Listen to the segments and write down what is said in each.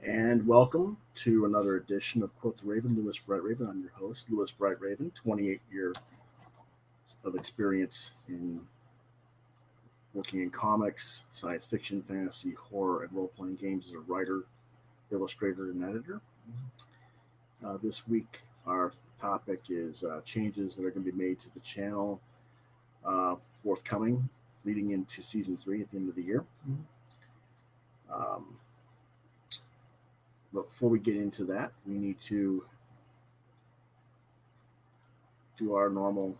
And welcome to another edition of Quoth the Raven, Lewis Bright Raven. I'm your host, Lewis Bright Raven, 28 years of experience in working in comics, science fiction, fantasy, horror, and role-playing games as a writer, illustrator, and editor. This week, our topic is changes that are going to be made to the channel forthcoming, leading into season 3 at the end of the year. But before we get into that, we need to do our normal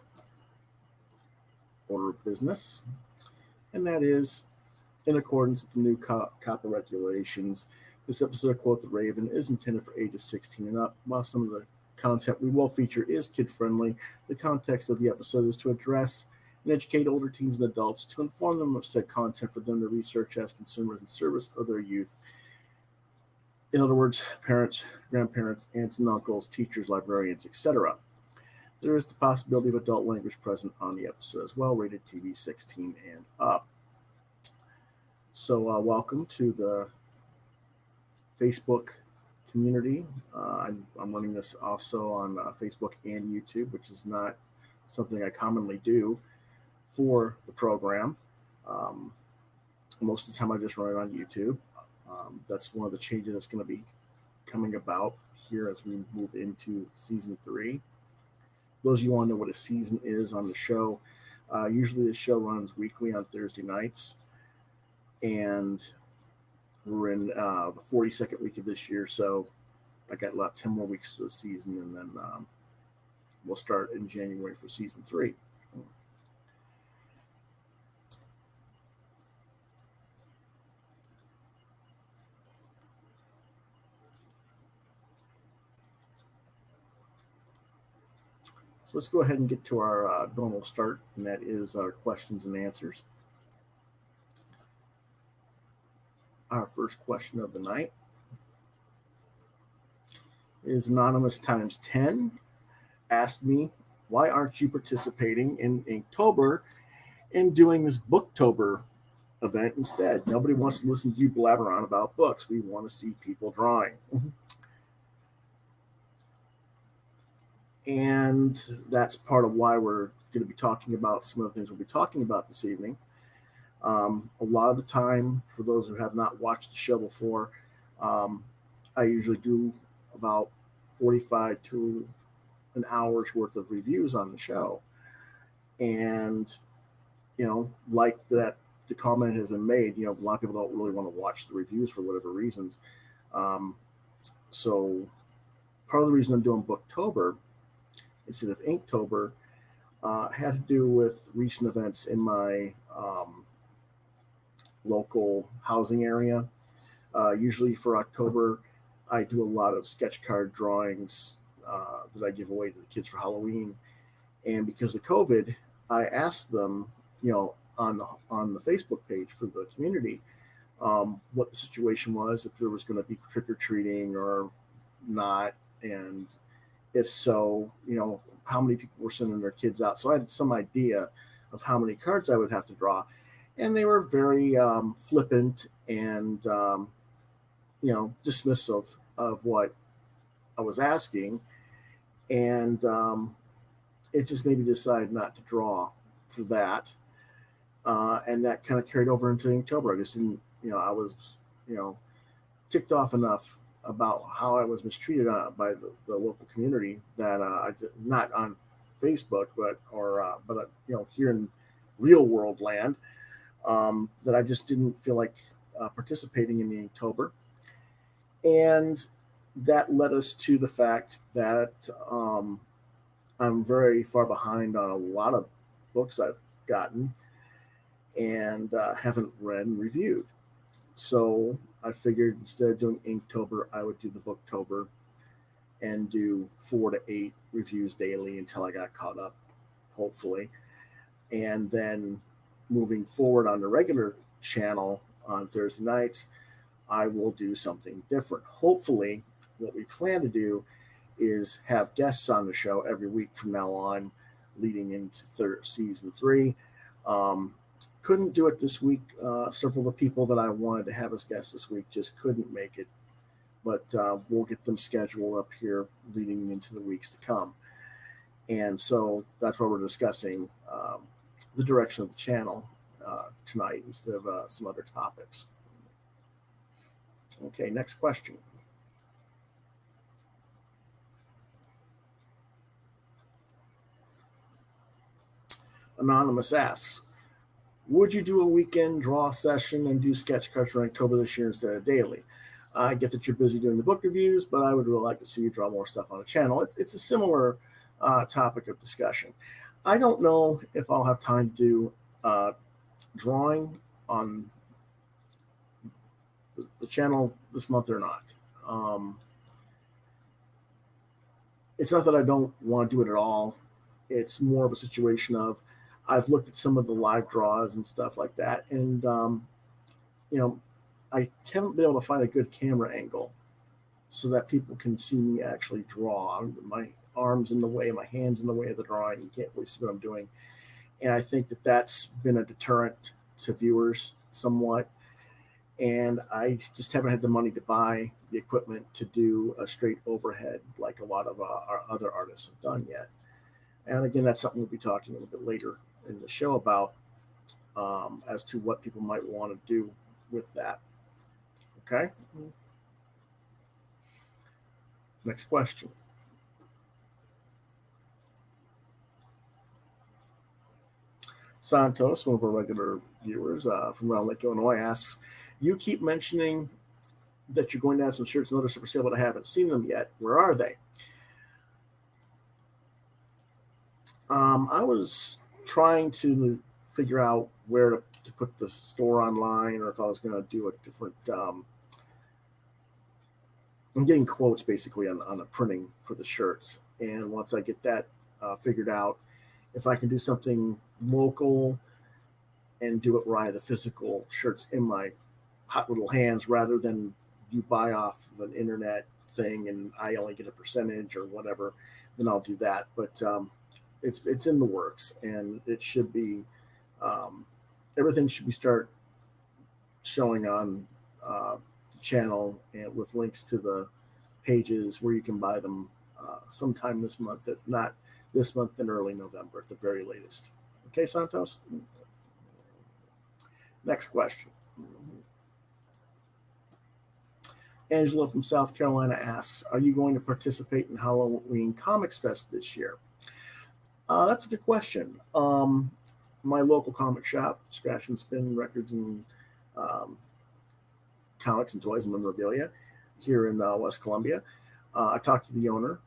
order of business, and that is, in accordance with the new copyright regulations, this episode of Quoth the Raven is intended for ages 16 and up. While some of the content we will feature is kid-friendly, the context of the episode is to address and educate older teens and adults, to inform them of said content for them to research as consumers in service of their youth. In other words, parents, grandparents, aunts and uncles, teachers, librarians, etc. There is the possibility of adult language present on the episode as well, rated TV 16 and up. So welcome to the Facebook community. I'm running this also on Facebook and YouTube, which is not something I commonly do for the program. Most of the time I just run it on YouTube. That's one of the changes that's going to be coming about here as we move into season 3. Those of you who want to know what a season is on the show, usually the show runs weekly on Thursday nights, and we're in the 42nd week of this year, so I got about 10 more weeks to the season, and then we'll start in January for season 3. So let's go ahead and get to our normal start, and that is our questions and answers. Our first question of the night is Anonymous times 10 asked me, why aren't you participating in Inktober and doing this Booktober event instead? Nobody wants to listen to you blabber on about books. We want to see people drawing. And that's part of why we're going to be talking about some of the things we'll be talking about this evening. A lot of the time, for those who have not watched the show before, I usually do about 45 to an hour's worth of reviews on the show. And, like that, the comment has been made, a lot of people don't really want to watch the reviews for whatever reasons. So part of the reason I'm doing Booktober instead of Inktober had to do with recent events in my local housing area. Usually for October, I do a lot of sketch card drawings that I give away to the kids for Halloween. And because of COVID, I asked them, on the Facebook page for the community, what the situation was, if there was going to be trick-or-treating or not, and if so, how many people were sending their kids out. So I had some idea of how many cards I would have to draw. And they were very flippant and, dismissive of what I was asking. And it just made me decide not to draw for that. And that kind of carried over into October. I just didn't, I was, ticked off enough about how I was mistreated by the local community that I did, not on Facebook, but here in real world land, that I just didn't feel like participating in the Inktober. And that led us to the fact that I'm very far behind on a lot of books I've gotten and haven't read and reviewed. So I figured instead of doing Inktober, I would do the Booktober and do 4 to 8 reviews daily until I got caught up, hopefully. And then moving forward on the regular channel on Thursday nights, I will do something different. Hopefully, what we plan to do is have guests on the show every week from now on, leading into season 3. Couldn't do it this week. Several of the people that I wanted to have as guests this week just couldn't make it. but we'll get them scheduled up here leading into the weeks to come. And so that's why we're discussing the direction of the channel tonight instead of some other topics. Okay, next question. Anonymous asks, would you do a weekend draw session and do sketch cards for October this year instead of daily? I get that you're busy doing the book reviews, but I would really like to see you draw more stuff on the channel. It's a similar topic of discussion. I don't know if I'll have time to do drawing on the channel this month or not. It's not that I don't want to do it at all. It's more of a situation of I've looked at some of the live draws and stuff like that, and I haven't been able to find a good camera angle so that people can see me actually draw. My arms in the way, my hands in the way of the drawing. You can't really see what I'm doing. And I think that that's been a deterrent to viewers somewhat. And I just haven't had the money to buy the equipment to do a straight overhead like a lot of our other artists have done yet. And again, that's something we'll be talking a little bit later in the show about as to what people might want to do with that. Okay. Next question. Santos, one of our regular viewers from around Lake Illinois, asks, you keep mentioning that you're going to have some shirts and others for sale, but I haven't seen them yet. Where are they? I was trying to figure out where to put the store online, or if I was going to do a different I'm getting quotes basically on the printing for the shirts. And once I get that figured out, if I can do something local and do it where I have the physical shirts in my hot little hands rather than you buy off of an internet thing and I only get a percentage or whatever, then I'll do that. But it's in the works, and it should be everything should be start showing on the channel and with links to the pages where you can buy them sometime this month. If not this month, then early November at the very latest. Okay, Santos? Next question. Angela from South Carolina asks, are you going to participate in Halloween Comics Fest this year? That's a good question. My local comic shop, Scratch and Spin Records and Comics and Toys and Memorabilia here in West Columbia. I talked to the owner,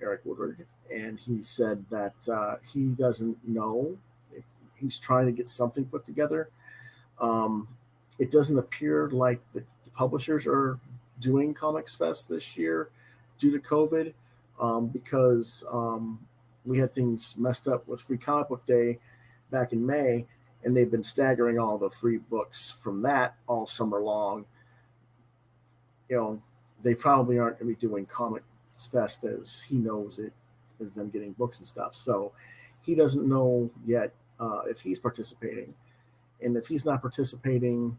Eric Woodward, and he said that he doesn't know if he's trying to get something put together. It doesn't appear like the publishers are doing Comics Fest this year due to COVID because we had things messed up with Free Comic Book Day back in May, and they've been staggering all the free books from that all summer long. They probably aren't going to be doing Comics Fest as he knows it, as them getting books and stuff. So he doesn't know yet if he's participating. And if he's not participating,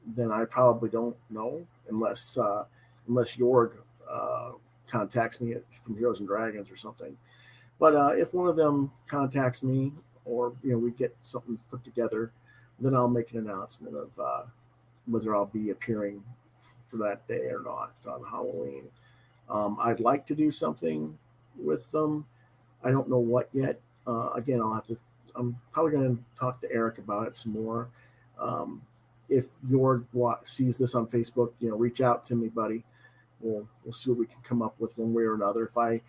then I probably don't know unless Jorg contacts me from Heroes and Dragons or something. But if one of them contacts me, or we get something put together, then I'll make an announcement of whether I'll be appearing for that day or not on Halloween. I'd like to do something with them. I don't know what yet. Again, I'm probably going to talk to Eric about it some more. If Jorg sees this on Facebook, reach out to me, buddy. We'll see what we can come up with one way or another. If I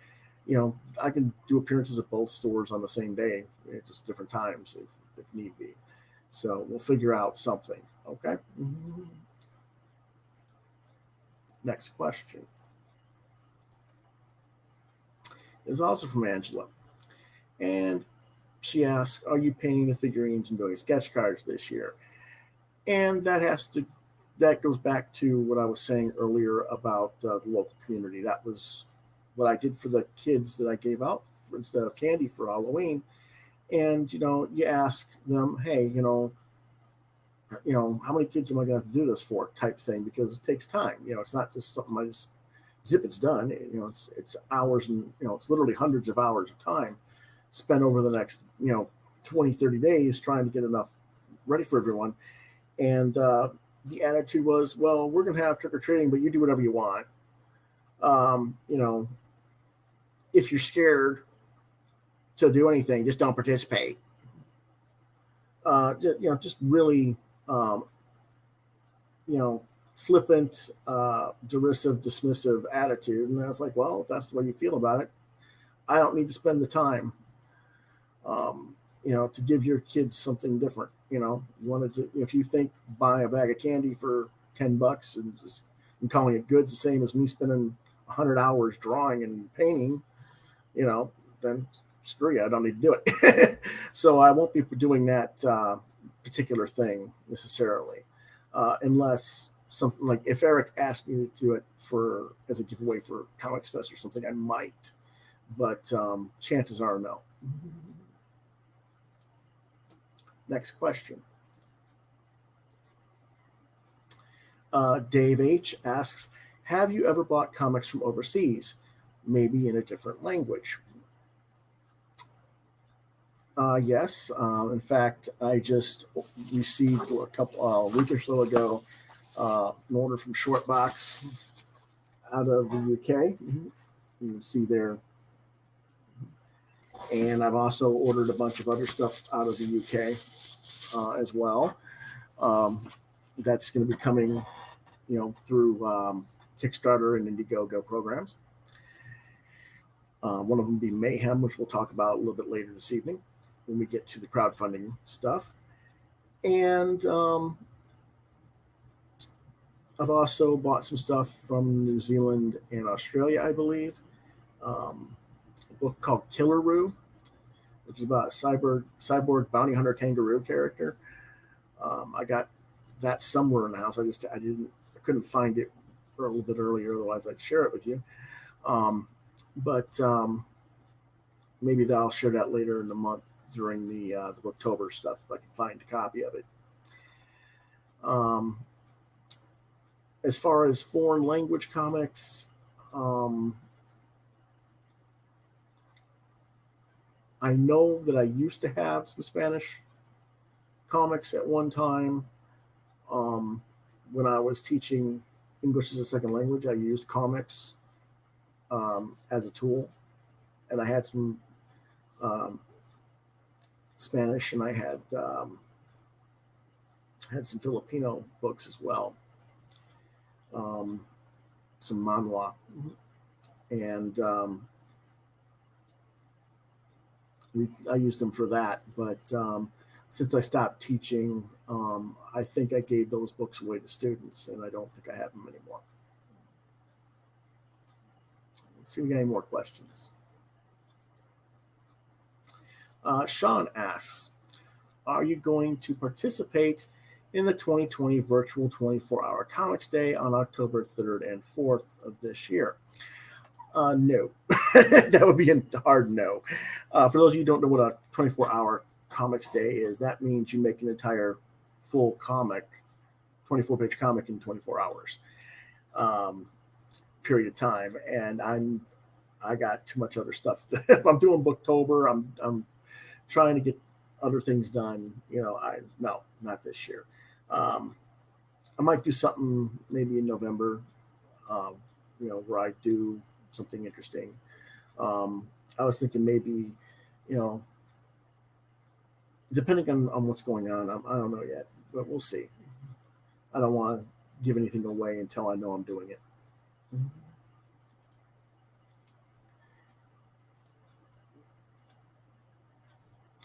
can do appearances at both stores on the same day, just different times if need be. So we'll figure out something. Okay. Mm-hmm. Next question is also from Angela. And she asks, are you painting the figurines and doing sketch cards this year? And that goes back to what I was saying earlier about the local community. That was what I did for the kids that I gave out instead of candy for Halloween. And, you ask them, hey, how many kids am I going to have to do this for type thing, because it takes time. It's not just something I just zip, it's done. It's hours, and it's literally hundreds of hours of time spent over the next 20, 30 days trying to get enough ready for everyone. And the attitude was, well, we're going to have trick or treating, but you do whatever you want. um, you know if you're scared to do anything, just don't participate. Just really, um, you know, flippant, derisive, dismissive attitude. And I was like, well, if that's the way you feel about it, I don't need to spend the time, to give your kids something different. You wanted to, if you think buy a bag of candy for $10 and calling it goods the same as me spending 100 hours drawing and painting, then screw you, I don't need to do it. So I won't be doing that particular thing necessarily, unless something like, if Eric asked me to do it for as a giveaway for Comics Fest or something, I might, but chances are no. Next question. Dave H asks, have you ever bought comics from overseas, maybe in a different language? Yes. In fact, I just received a week or so ago, an order from Shortbox out of the UK. You can see there. And I've also ordered a bunch of other stuff out of the UK as well. That's going to be coming, through Kickstarter and Indiegogo programs. One of them being Mayhem, which we'll talk about a little bit later this evening when we get to the crowdfunding stuff. And I've also bought some stuff from New Zealand and Australia, I believe. A book called Killaroo, which is about a cyborg bounty hunter kangaroo character. I got that somewhere in the house. I couldn't find it a little bit earlier, otherwise I'd share it with you. But maybe I'll share that later in the month during the Booktober stuff, if I can find a copy of it. As far as foreign language comics, I know that I used to have some Spanish comics at one time. When I was teaching English as a second language, I used comics as a tool, and I had some Spanish, and I had some Filipino books as well, some manhwa, and I used them for that. But since I stopped teaching, I think I gave those books away to students, and I don't think I have them anymore. Let's see if we got any more questions. Sean asks, are you going to participate in the 2020 virtual 24-hour Comics Day on October 3rd and 4th of this year? No. That would be a hard no. For those of you who don't know what a 24-hour Comics Day is, that means you make an entire full comic, 24-page comic in 24 hours period of time. And I got too much other stuff. If I'm doing Booktober, I'm trying to get other things done. No, not this year. I might do something maybe in November, where I do something interesting. I was thinking maybe, depending on what's going on, I don't know yet, but we'll see. I don't want to give anything away until I know I'm doing it.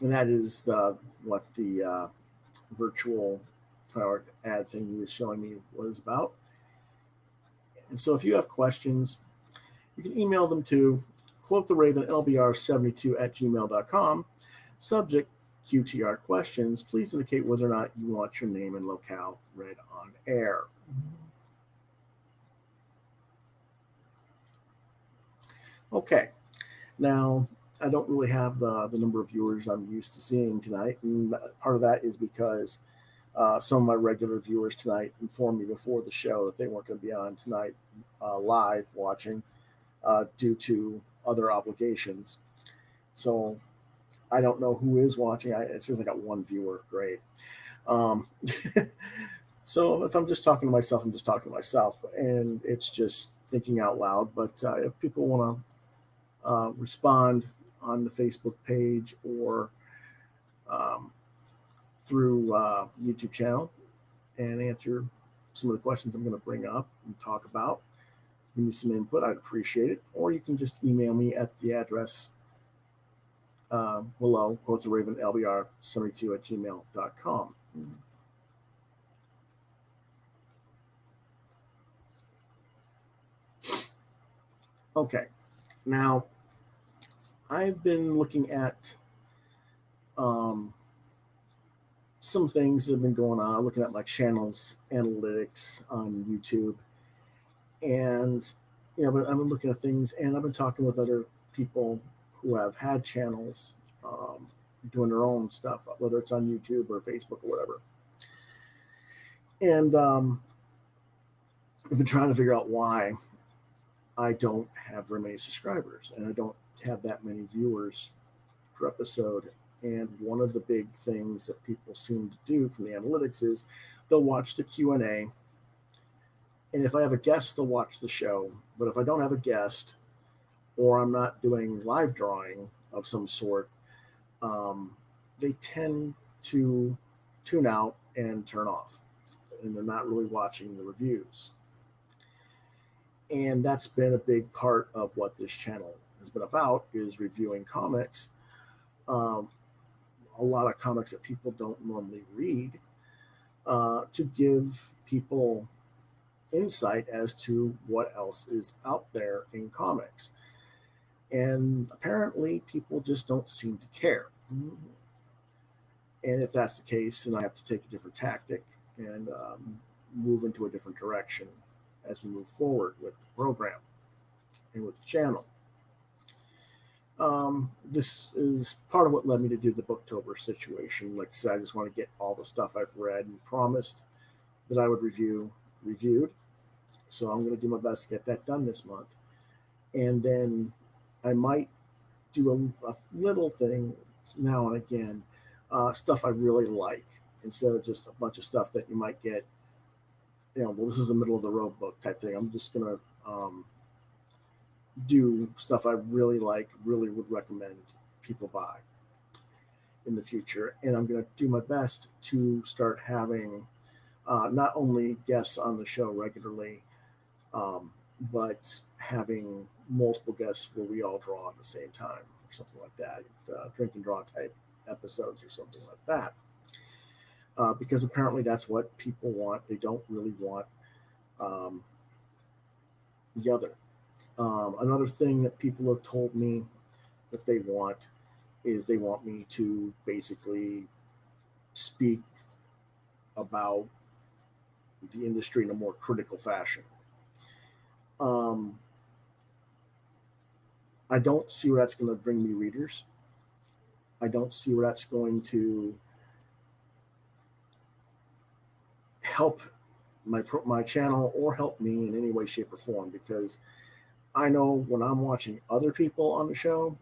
And that is what the virtual ad thing he was showing me was about. And so if you have questions, you can email them to quoththeravenlbr72@gmail.com. Subject QTR questions. Please indicate whether or not you want your name and locale read on air. Okay. Now, I don't really have the number of viewers I'm used to seeing tonight, and part of that is because Some of my regular viewers tonight informed me before the show that they weren't going to be on tonight live watching due to other obligations. So I don't know who is watching. It says I got one viewer. Great. Um, so if I'm just talking to myself, I'm just talking to myself, and it's just thinking out loud. But if people want to respond on the Facebook page or um, through the YouTube channel and answer some of the questions I'm going to bring up and talk about, give me some input, I'd appreciate it. Or you can just email me at the address below, quotheravenlbr72@gmail.com. Okay, now I've been looking at some things that have been going on, looking at my channel's analytics on YouTube. And, but I've been looking at things and I've been talking with other people who have had channels doing their own stuff, whether it's on YouTube or Facebook or whatever. And I've been trying to figure out why I don't have very many subscribers and I don't have that many viewers per episode. And one of the big things that people seem to do from the analytics is they'll watch the Q&A. And if I have a guest, they'll watch the show. But if I don't have a guest or I'm not doing live drawing of some sort, they tend to tune out and turn off. And they're not really watching the reviews. And that's been a big part of what this channel has been about, is reviewing comics. A lot of comics that people don't normally read, to give people insight as to what else is out there in comics. And apparently people just don't seem to care. And if that's the case, then I have to take a different tactic and move into a different direction as we move forward with the program and with the channel. This is part of what led me to do the Booktober situation. Like I said, I just want to get all the stuff I've read and promised that I would reviewed. So I'm going to do my best to get that done this month. And then I might do a little thing now and again, stuff I really like, instead of just a bunch of stuff that you might get, well, this is a middle of the road book type thing. I'm just going to do stuff I really like, really would recommend people buy in the future. And I'm going to do my best to start having not only guests on the show regularly, but having multiple guests where we all draw at the same time or something like that, drink and draw type episodes or something like that. Because apparently that's what people want. They don't really want the other. Another thing that people have told me that they want is they want me to basically speak about the industry in a more critical fashion. I don't see where that's going to bring me readers. I don't see where that's going to help my channel or help me in any way, shape, or form, because I know when I'm watching other people on the show,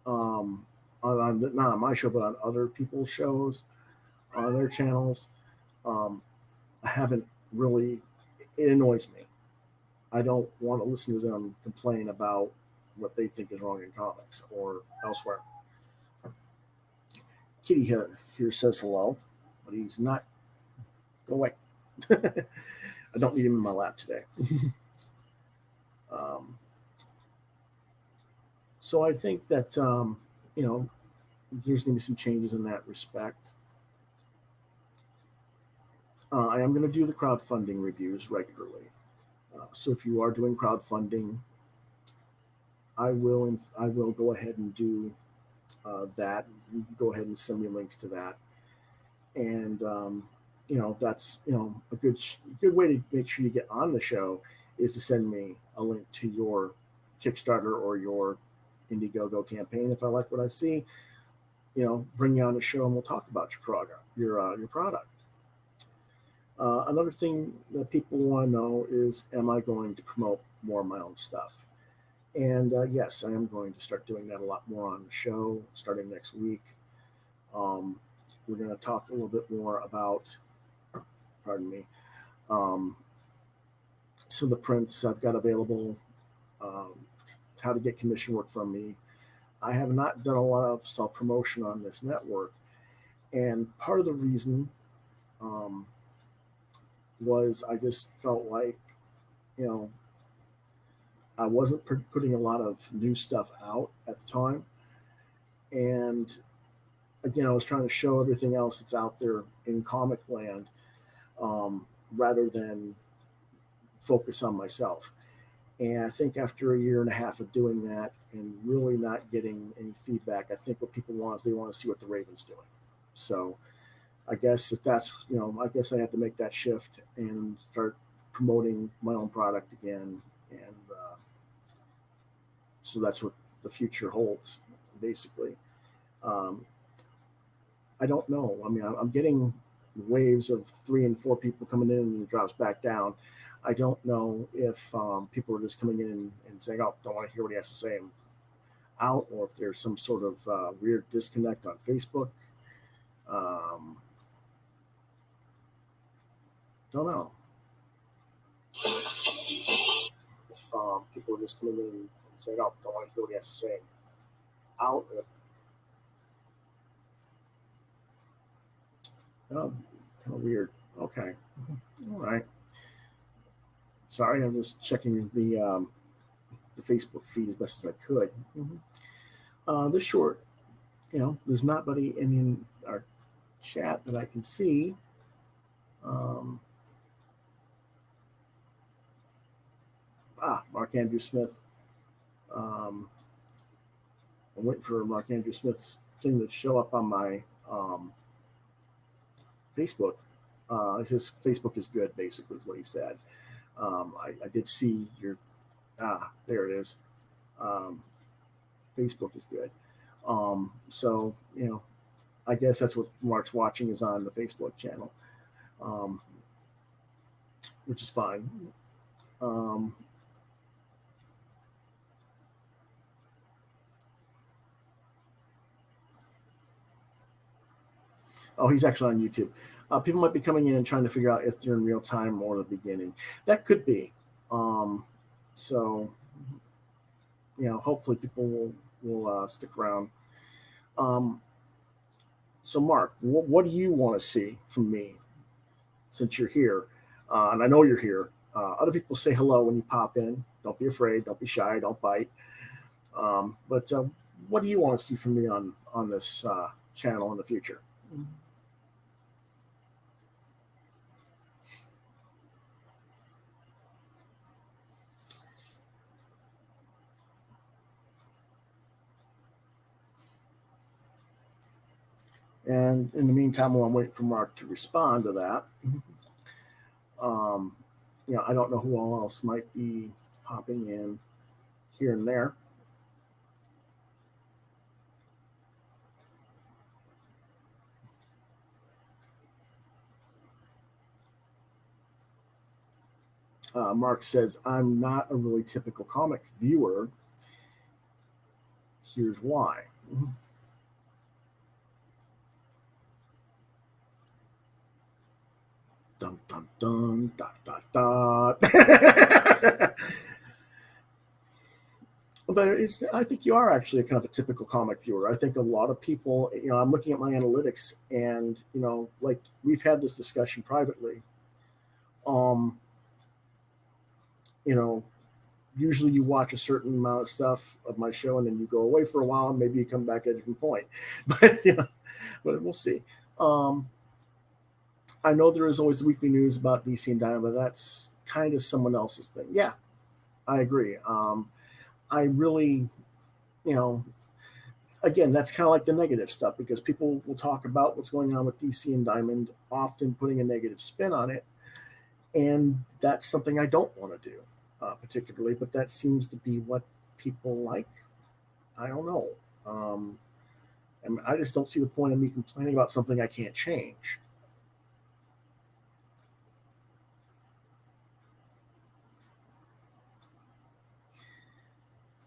not on my show, but on other people's shows, on their channels, I haven't really, it annoys me. I don't want to listen to them complain about what they think is wrong in comics or elsewhere. Kitty here says hello, but he's not. Go away. I don't need him in my lap today. So I think that, there's going to be some changes in that respect. I am going to do the crowdfunding reviews regularly. So if you are doing crowdfunding, I will go ahead and do that. You can go ahead and send me links to that. And, that's, a good way to make sure you get on the show is to send me a link to your Kickstarter or your Indiegogo campaign. If I like what I see, bring you on the show and we'll talk about your product. Another thing that people want to know is, am I going to promote more of my own stuff? And yes, I am going to start doing that a lot more on the show starting next week. Um, we're going to talk a little bit more about, pardon me, um, some of the prints I've got available, um, how to get commission work from me. I have not done a lot of self promotion on this network, and part of the reason um, was I just felt like, you know, I wasn't putting a lot of new stuff out at the time, and again, I was trying to show everything else that's out there in comic land, rather than focus on myself. And I think after a year and a half of doing that and really not getting any feedback, I think what people want is they want to see what the Raven's doing. So I guess if that's, I guess I have to make that shift and start promoting my own product again. And so that's what the future holds, basically. Um, I don't know. I mean, I'm getting waves of 3 and 4 people coming in and it drops back down. I don't know if people are just coming in and saying, "Oh, don't want to hear what he has to say," and out, or if there's some sort of weird disconnect on Facebook. Um, don't know if people are just coming in and saying, "Oh, don't want to hear what he has to say," and out. Oh, kind of weird. Okay, all right. Sorry, I'm just checking the Facebook feed as best as I could. Mm-hmm. This short, there's not buddy in our chat that I can see. Um, Mark Andrew Smith. Um, I'm waiting for Mark Andrew Smith's thing to show up on my Facebook. He says Facebook is good, basically, is what he said. I did see your, there it is. Um, Facebook is good. So, I guess that's what Mark's watching is on the Facebook channel, um, which is fine. Um, Oh, he's actually on YouTube. People might be coming in and trying to figure out if they're in real time or the beginning. That could be. Um, so, hopefully people will stick around. Um, so, Mark, what do you want to see from me since you're here? And I know you're here. Other people say hello when you pop in. Don't be afraid. Don't be shy. Don't bite. But what do you want to see from me on this channel in the future? And in the meantime, while I'm waiting for Mark to respond to that, um, I don't know who else might be popping in here and there. Mark says, I'm not a really typical comic viewer. Here's why. Dun, dun, dun, dot, dot, dot. But I think you are actually kind of a typical comic viewer. I think a lot of people, I'm looking at my analytics and, like we've had this discussion privately. Um, you know, Usually you watch a certain amount of stuff of my show and then you go away for a while and maybe you come back at a different point. But but we'll see. Um, I know there is always weekly news about DC and Diamond, but that's kind of someone else's thing. Yeah, I agree. I really, you know, again, that's kind of like the negative stuff because people will talk about what's going on with DC and Diamond, often putting a negative spin on it. And that's something I don't want to do, particularly, but that seems to be what people like. I don't know. Um, I just don't see the point of me complaining about something I can't change.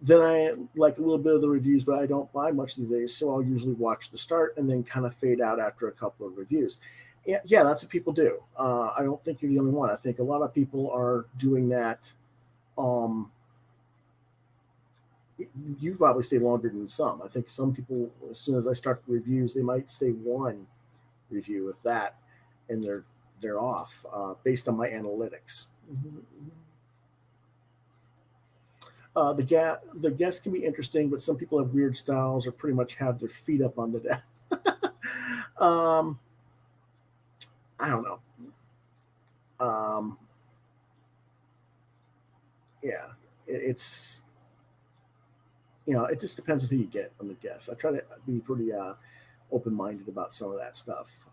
Then I like a little bit of the reviews, but I don't buy much these days. So I'll usually watch the start and then kind of fade out after a couple of reviews. Yeah, yeah, that's what people do. I don't think you're the only one. I think a lot of people are doing that. Um, you probably stay longer than some. I think some people, as soon as I start the reviews, they might stay one review with that, and they're off based on my analytics. The guests can be interesting, but some people have weird styles or pretty much have their feet up on the desk. um, I don't know. Um, yeah, it's it just depends on who you get on the guests. I try to be pretty open minded about some of that stuff.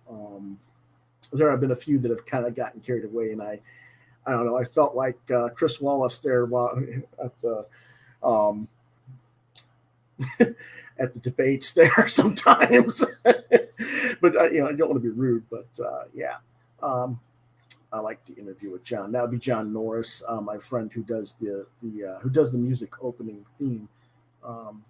There have been a few that have kind of gotten carried away, and I don't know. I felt like Chris Wallace there while at the um, at the debates there sometimes. But I don't want to be rude, but yeah. Um, I like the interview with John. That would be John Norris, my friend who does the music opening theme, um,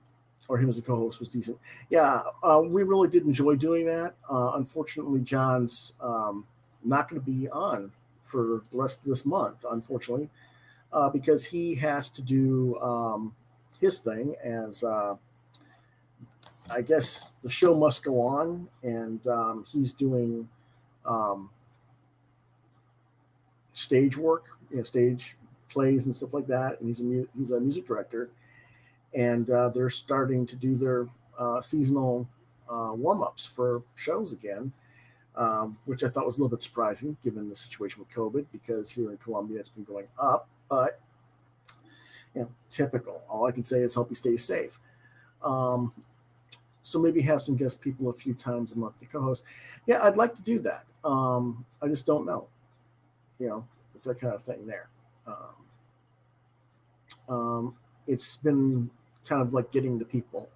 or him as a co-host was decent. Yeah, we really did enjoy doing that. Unfortunately, John's not going to be on for the rest of this month, unfortunately, because he has to do his thing as I guess the show must go on, and he's doing um, stage work, stage plays and stuff like that. And he's a music director, and they're starting to do their seasonal warm ups for shows again, which I thought was a little bit surprising given the situation with COVID, because here in Columbia it's been going up, but typical. All I can say is hope he stays safe. Um, so maybe have some guest people a few times a month to co-host. Yeah, I'd like to do that. I just don't know. It's that kind of thing there. It's been kind of like getting the people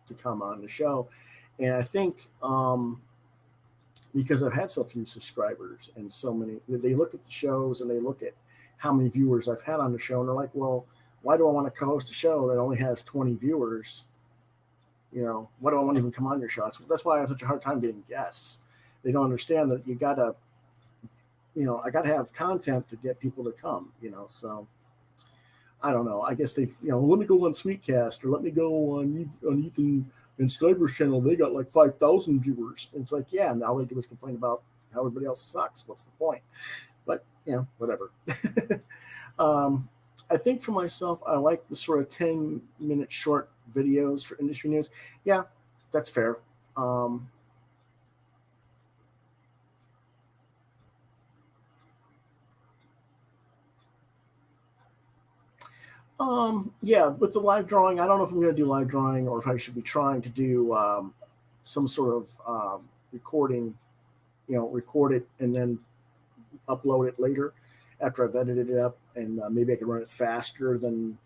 to come on the show, and I think because I've had so few subscribers and so many, they look at the shows and they look at how many viewers I've had on the show, and they're like, well, why do I want to co-host a show that only has 20 viewers? Why do I want to even come on your show? That's why I have such a hard time getting guests. They don't understand that you gotta, I gotta have content to get people to come. So I don't know. I guess they, let me go on Sweetcast or let me go on Ethan and Skyver's channel. They got like 5,000 viewers. And it's like, yeah, and all they do is complain about how everybody else sucks. What's the point? But whatever. I think for myself, I like the sort of 10-minute short videos for industry news. Yeah, that's fair. Yeah, with the live drawing, I don't know if I'm going to do live drawing or if I should be trying to do some sort of recording, record it and then upload it later after I've edited it up, and maybe I can run it faster than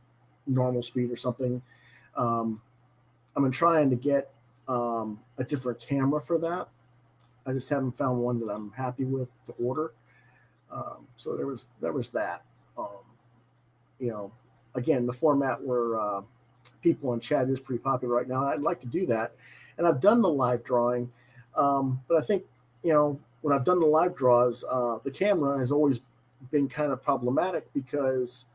normal speed or something. I'm trying to get a different camera for that. I just haven't found one that I'm happy with to order. So there was that. You know, Again, the format where people in chat is pretty popular right now. I'd like to do that, and I've done the live drawing, but I think when I've done the live draws, the camera has always been kind of problematic because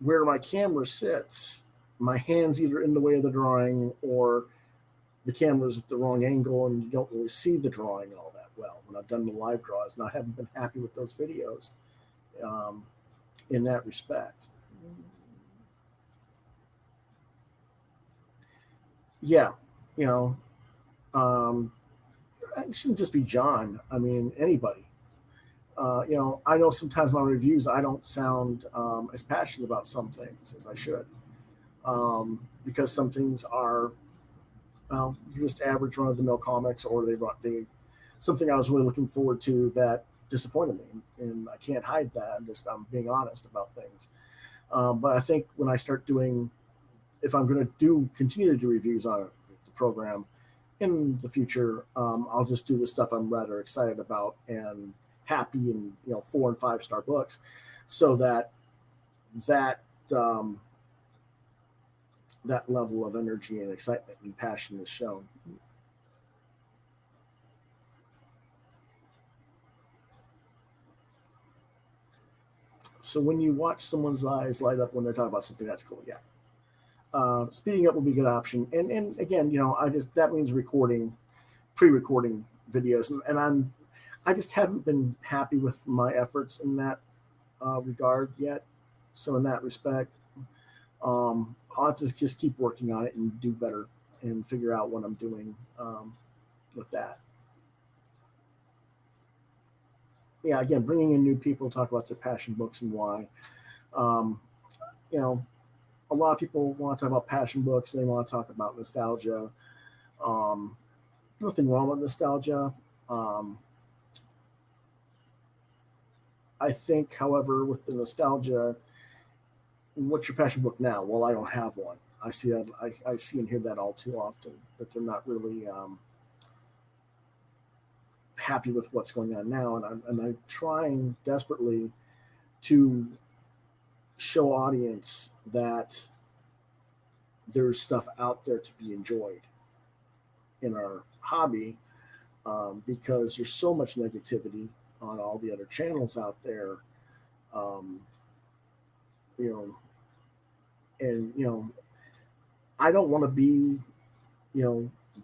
where my camera sits, my hand's either in the way of the drawing or the camera's at the wrong angle, and you don't really see the drawing all that well when I've done the live draws, and I haven't been happy with those videos in that respect. Yeah, you know, um, it shouldn't just be John. I mean, anybody. I know sometimes my reviews, I don't sound as passionate about some things as I should, because some things are, well, just average run of the mill comics, or they something I was really looking forward to that disappointed me, and I can't hide that. I'm being honest about things. But I think when I start doing, if I'm going to continue to do reviews on the program in the future, I'll just do the stuff I'm rather excited about and happy, and 4 and 5 star books, so that um, that level of energy and excitement and passion is shown. So when you watch someone's eyes light up when they're talking about something, that's cool. Yeah. Speeding up will be a good option. And again, I just, that means pre-recording videos, and I just haven't been happy with my efforts in that regard yet. So in that respect, I'll have to just keep working on it and do better and figure out what I'm doing with that. Yeah, again, bringing in new people to talk about their passion books and why. Um, you know, a lot of people want to talk about passion books. They want to talk about nostalgia. Um, Nothing wrong with nostalgia. Um, I think, however, with the nostalgia, what's your passion book now? Well, I don't have one. I see that. I see and hear that all too often. That they're not really happy with what's going on now, and I'm trying desperately to show audience that there's stuff out there to be enjoyed in our hobby, because there's so much negativity on all the other channels out there. Um, you know, and I don't want to be,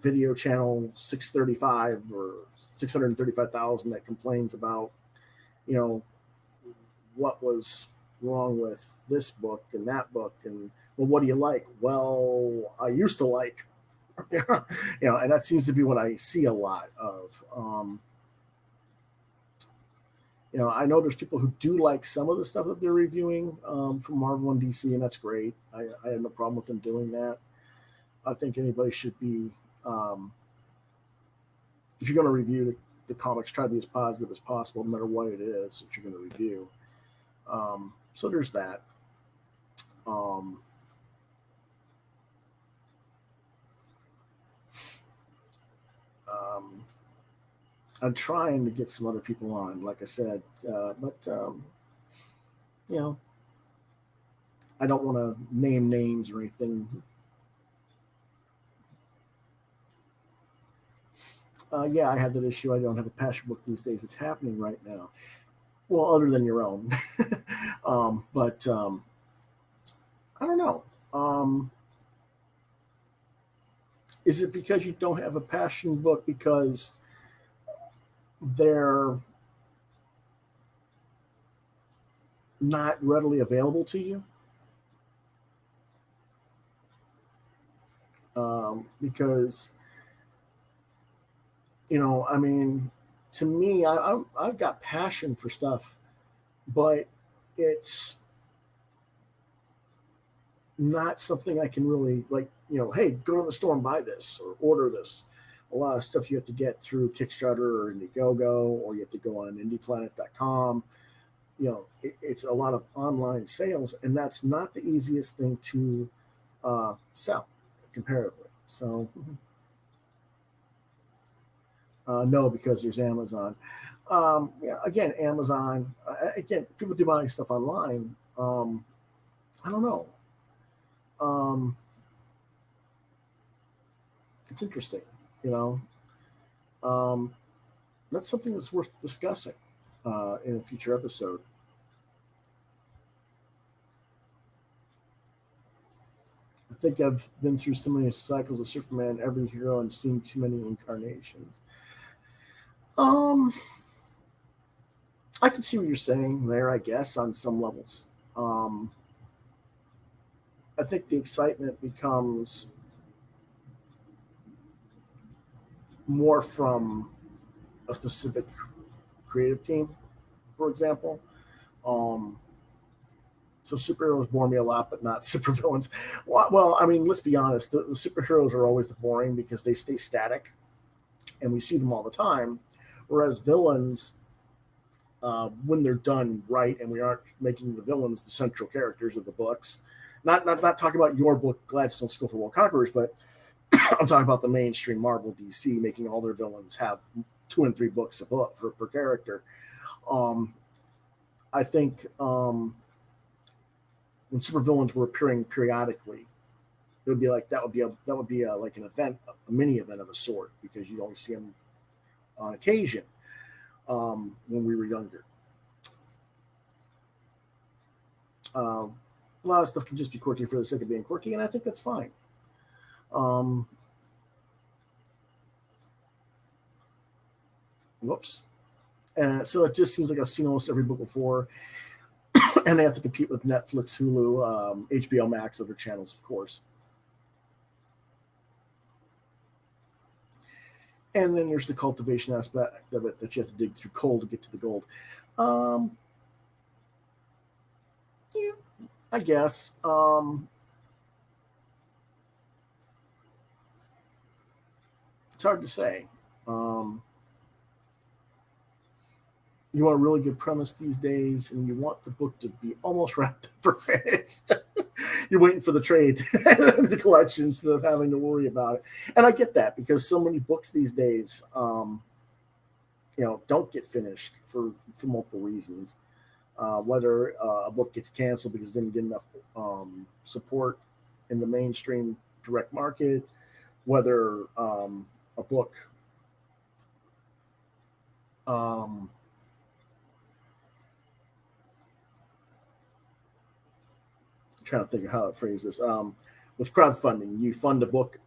video channel 635 or 635,000 that complains about, you know, what was wrong with this book and that book, and well, what do you like? Well, I used to like, and that seems to be what I see a lot of. I know there's people who do like some of the stuff that they're reviewing from Marvel and DC, and that's great. I have no problem with them doing that. I think anybody should be, if you're going to review the comics, try to be as positive as possible, no matter what it is that you're going to review. So there's that. Um, um, I'm trying to get some other people on, like I said, but you know, I don't want to name names or anything. Yeah, I have that issue. I don't have a passion book these days. It's happening right now. Well, other than your own, but I don't know. Is it because you don't have a passion book because they're not readily available to you? Because I mean, to me, I've got passion for stuff, but it's not something I can really like. Hey, go to the store and buy this or order this. A lot of stuff you have to get through Kickstarter or Indiegogo, or you have to go on IndiePlanet.com. It's a lot of online sales, and that's not the easiest thing to sell comparatively. So, no, because there's Amazon. Yeah, again, Amazon. Again, people do buy stuff online. I don't know. Um, it's interesting, you know. Um, that's something that's worth discussing in a future episode. I think I've been through so many cycles of Superman, every hero, and seen too many incarnations. Um, I can see what you're saying there, I guess, on some levels. Um, I think the excitement becomes more from a specific creative team, for example. Um, so superheroes bore me a lot, but not supervillains. Well, I mean, let's be honest. The superheroes are always the boring because they stay static, and we see them all the time. Whereas villains, when they're done right, and we aren't making the villains the central characters of the books. Not talking about your book, Gladstone School for World Conquerors, but I'm talking about the mainstream Marvel DC making all their villains have 2 and 3 books a book per character. I think when supervillains were appearing periodically, it would be like that would be like an event, a mini event of a sort, because you'd only see them on occasion when we were younger. A lot of stuff can just be quirky for the sake of being quirky, and I think that's fine. Um, Whoops. So it just seems like I've seen almost every book before, and they have to compete with Netflix, Hulu, HBO Max, other channels, of course. And then there's the cultivation aspect of it, that you have to dig through coal to get to the gold. Um, yeah, I guess. It's hard to say. Um, you want a really good premise these days, and you want the book to be almost wrapped up or finished. You're waiting for the trade, the collection, instead of having to worry about it. And I get that, because so many books these days, don't get finished for multiple reasons. Whether a book gets canceled because it didn't get enough support in the mainstream direct market, whether a book um, I'm trying to think of how to phrase this. With crowdfunding, you fund a book,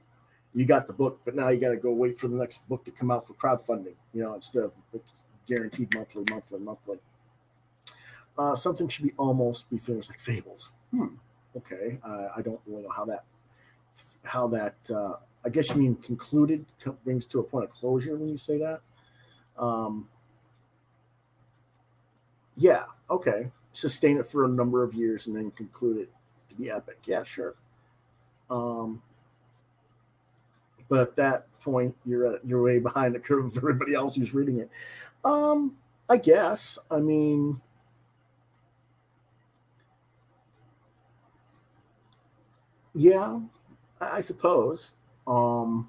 you got the book, but now you got to go wait for the next book to come out for crowdfunding. Instead of guaranteed monthly. Something should be almost be finished, like Fables. Okay, I don't really know how that. I guess you mean concluded, brings to a point of closure when you say that. Um, yeah, okay. Sustain it for a number of years and then conclude it to be epic. Yeah, sure. Um, but at that point, you're way behind the curve of everybody else who's reading it. Um, I guess. I mean, yeah, I suppose. Um,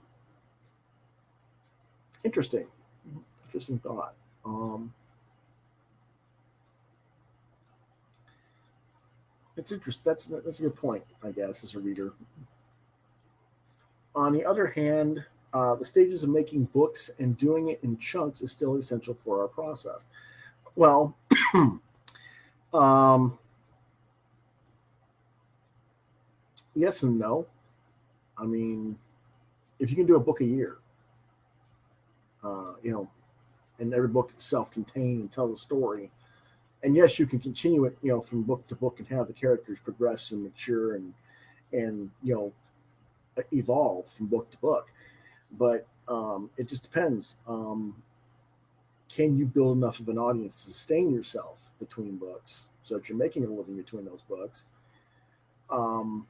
interesting, interesting thought. It's interesting. That's a good point, I guess, as a reader. On the other hand, the stages of making books and doing it in chunks is still essential for our process. Well, um, yes and no. I mean, if you can do a book a year, uh, you know, and every book is self-contained and tells a story, and yes, you can continue it, from book to book, and have the characters progress and mature and evolve from book to book. But it just depends. Can you build enough of an audience to sustain yourself between books, so that you're making a living between those books, um,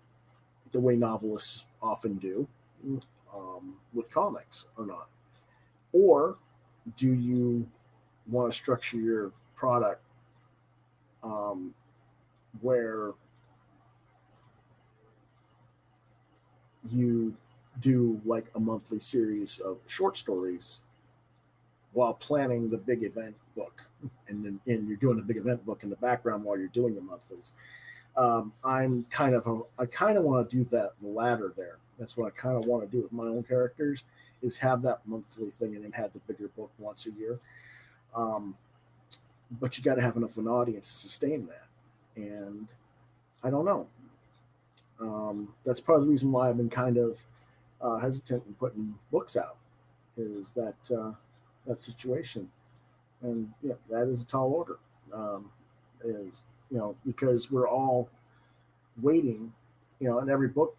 the way novelists often do, with comics, or not? Or do you want to structure your product, um, where you do like a monthly series of short stories while planning the big event book, and you're doing the big event book in the background while you're doing the monthlies? I kind of want to do that, the latter there. That's what I kind of want to do with my own characters, is have that monthly thing and then have the bigger book once a year. Um, but you got to have enough of an audience to sustain that, and I don't know. That's part of the reason why I've been kind of hesitant in putting books out, is that situation. And yeah, that is a tall order. Is because we're all waiting, and every book,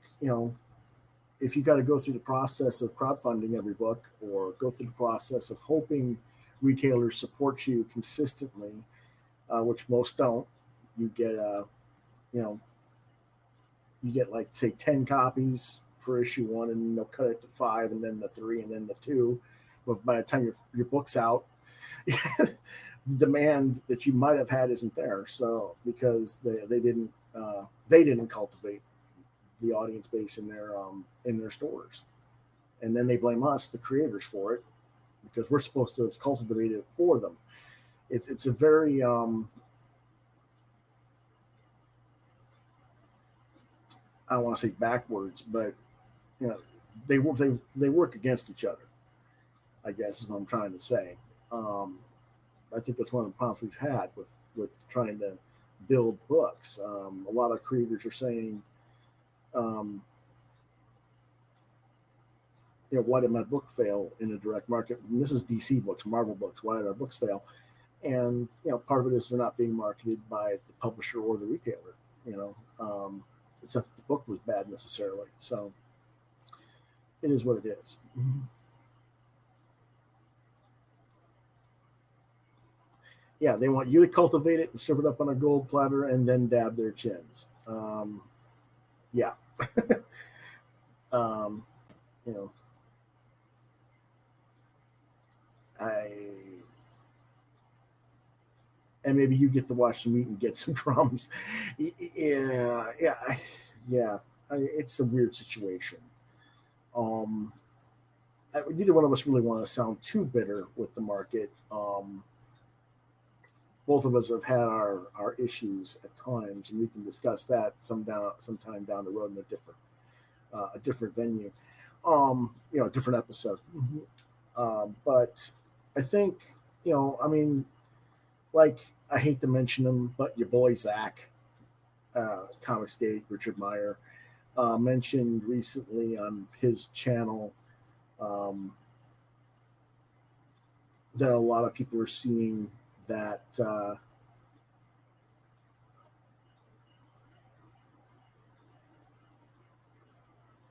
if you got to go through the process of crowdfunding every book, or go through the process of hoping retailers support you consistently, which most don't. You get you know you get, like, say, 10 copies for issue one, and then they'll cut it to five, and then the three, and then the two. But by the time your book's out, the demand that you might have had isn't there. So, because they didn't cultivate the audience base in their stores, and then they blame us, the creators, for it, because we're supposed to have cultivated it for them. It's a very I don't want to say backwards, but you know, they work against each other. I guess is what I'm trying to say. Um, I think that's one of the problems we've had with trying to build books. A lot of creators are saying, um, why did my book fail in the direct market? And this is DC books, Marvel books. Why did our books fail? And part of it is they're not being marketed by the publisher or the retailer. You know, it's not that the book was bad necessarily. So it is what it is. Yeah, they want you to cultivate it and serve it up on a gold platter and then dab their chins. Yeah, um, you know, I and maybe you get to watch the meat and get some crumbs. Yeah, yeah, yeah. It's a weird situation. Um, Neither one of us really want to sound too bitter with the market. Both of us have had our issues at times, and we can discuss that sometime down the road in a different venue, a different episode. But I think I mean, like I hate to mention him, but your boy Zach, Comics Gate, Richard Meyer, mentioned recently on his channel um, that a lot of people are seeing that a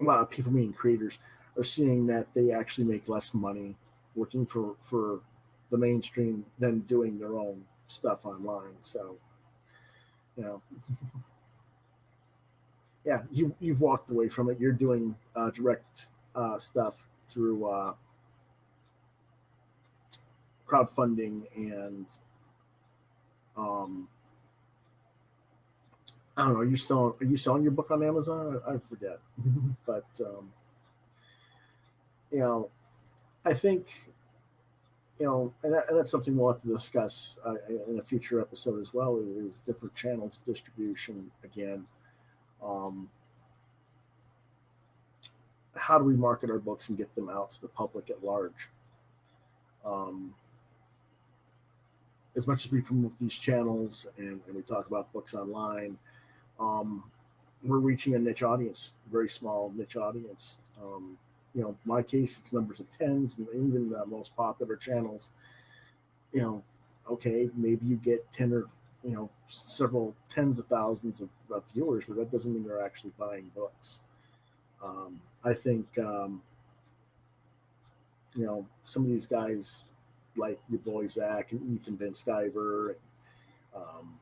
lot of people, meaning creators, are seeing that they actually make less money working for the mainstream than doing their own stuff online. So you know, yeah, you've walked away from it. You're doing direct stuff through crowdfunding and um, I don't know. Are you selling your book on Amazon? I forget, but you know, I think and that's something we'll have to discuss in a future episode as well. Is different channels of distribution again. Um, how do we market our books and get them out to the public at large? Um, as much as we promote these channels and we talk about books online, um, we're reaching a niche audience, very small niche audience. In my case, it's numbers of tens, and even the most popular channels. You know, okay, maybe you get 10 or several tens of thousands of viewers, but that doesn't mean they're actually buying books. I think some of these guys like your boy Zach and Ethan Van Sciver and um,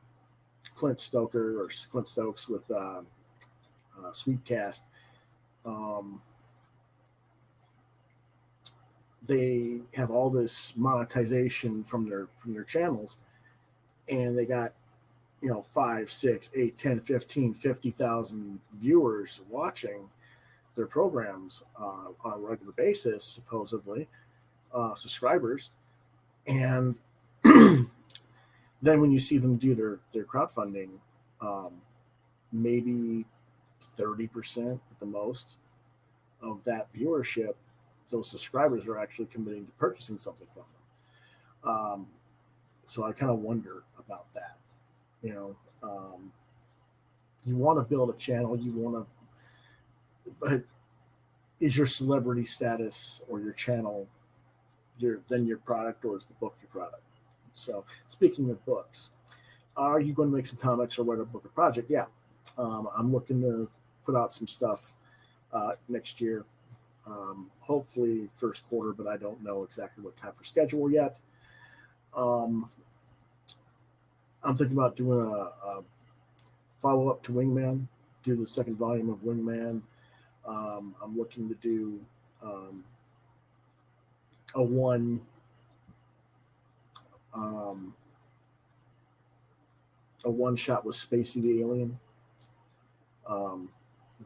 Clint Stokes with Sweetcast. Um, they have all this monetization from their channels, and they got 5, 6, 8, 10, 15, 50,000 viewers watching their programs on a regular basis, supposedly subscribers, and then when you see them do their crowdfunding, um, maybe 30% at the most of that viewership, those subscribers are actually committing to purchasing something from them. So I kind of wonder about that. You know, you want to build a channel, but is your celebrity status or your channel your product, or is the book your product? So speaking of books, are you going to make some comics or write a book or project? Yeah, I'm looking to put out some stuff next year. Hopefully first quarter, but I don't know exactly what time for schedule yet. Um, I'm thinking about doing a follow up to Wingman, do the second volume of Wingman. I'm looking to do um, a one um, a one shot with Spacey the Alien. Um,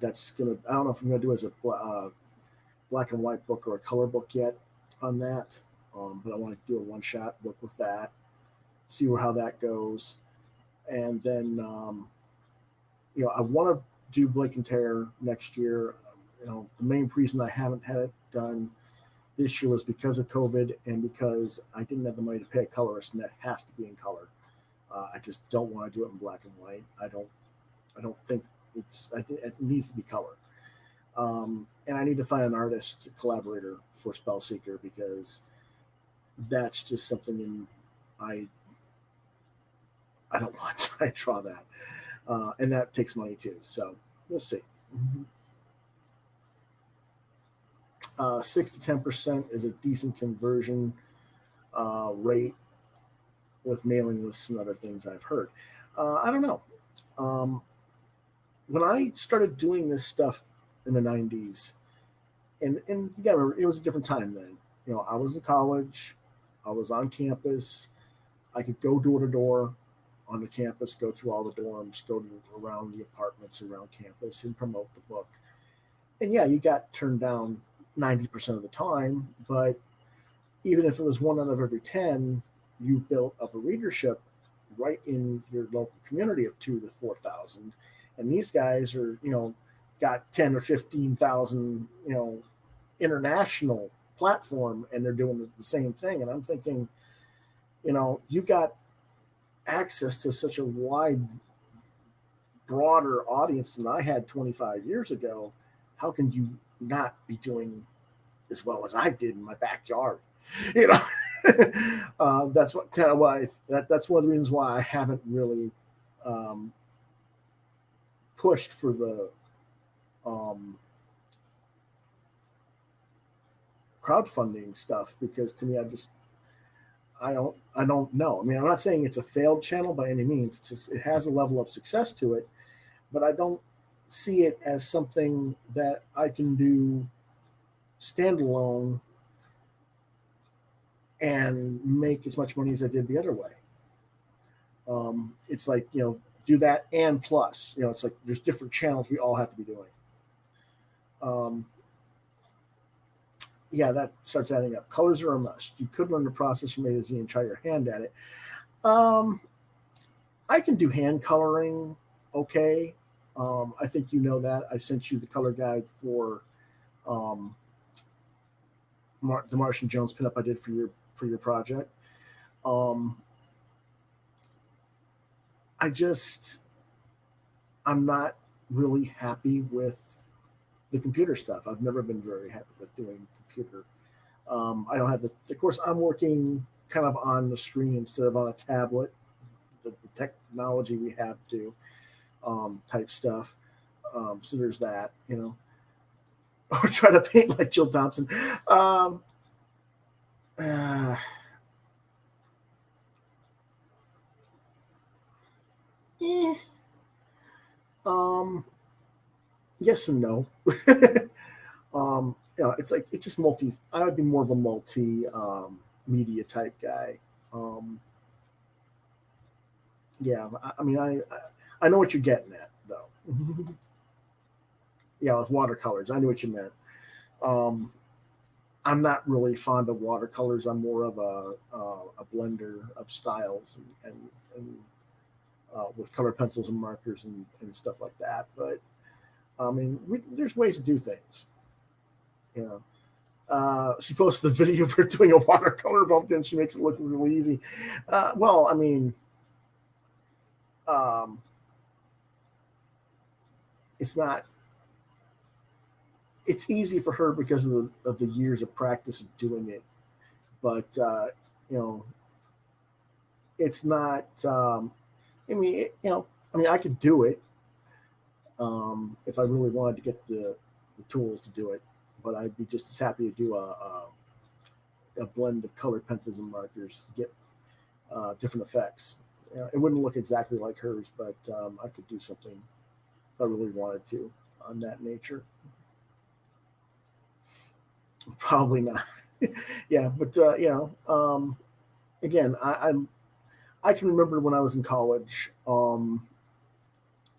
that's gonna. I don't know if I'm gonna do it as a black and white book or a color book yet on that, but I want to do a one shot book with that. See how that goes, and then I want to do Blake and Terror next year. The main reason I haven't had it done this year was because of COVID and because I didn't have the money to pay a colorist, and that has to be in color. I just don't want to do it in black and white. I don't think it's. I think it needs to be color. And I need to find an artist collaborator for Spellseeker because that's just something I I don't want to try and draw that, and that takes money too. So we'll see. 6 to 10% is a decent conversion rate with mailing lists and other things I've heard. I don't know. When I started doing this stuff in the 90s, and you gotta remember, it was a different time then. I was in college, I was on campus, I could go door to door on the campus, go through all the dorms, around the apartments around campus and promote the book. And yeah, you got turned down 90% of the time, but even if it was 1 out of every 10, you built up a readership right in your local community of 2 to 4,000. And these guys are, got 10 or 15,000, international platform, and they're doing the same thing. And I'm thinking, you got access to such a wide, broader audience than I had 25 years ago. How can you not be doing as well as I did in my backyard? That's what kind of why that's one of the reasons why I haven't really pushed for the crowdfunding stuff, because to me, I don't know. I mean, I'm not saying it's a failed channel by any means. It has a level of success to it, but I don't see it as something that I can do standalone and make as much money as I did the other way. It's like, do that and plus, it's like there's different channels we all have to be doing. Yeah, that starts adding up. Colors are a must. You could learn the process from A to Z and try your hand at it. I can do hand coloring okay. I think you know that. I sent you the color guide for the Martian Jones pinup I did for your project. I'm not really happy with the computer stuff. I've never been very happy with doing computer. I don't have of course, I'm working kind of on the screen instead of on a tablet, the technology we have to type stuff. So there's that, or try to paint like Jill Thompson. Eh, yes and no. It's like it's just multi. I would be more of a multi media type guy. Yeah, I mean, I know what you're getting at though. Yeah, with watercolors, I knew what you meant. I'm not really fond of watercolors. I'm more of a blender of styles and with color pencils and markers and stuff like that. But I mean, there's ways to do things. She posted the video for doing a watercolor bump, and she makes it look really easy. Well, I mean, it's not. It's easy for her because of the years of practice of doing it, but it's not. I mean, I could do it if I really wanted to get the tools to do it, but I'd be just as happy to do a blend of colored pencils and markers to get different effects. It wouldn't look exactly like hers, but I could do something if I really wanted to on that nature. Probably not. Yeah, but again, I can remember when I was in college,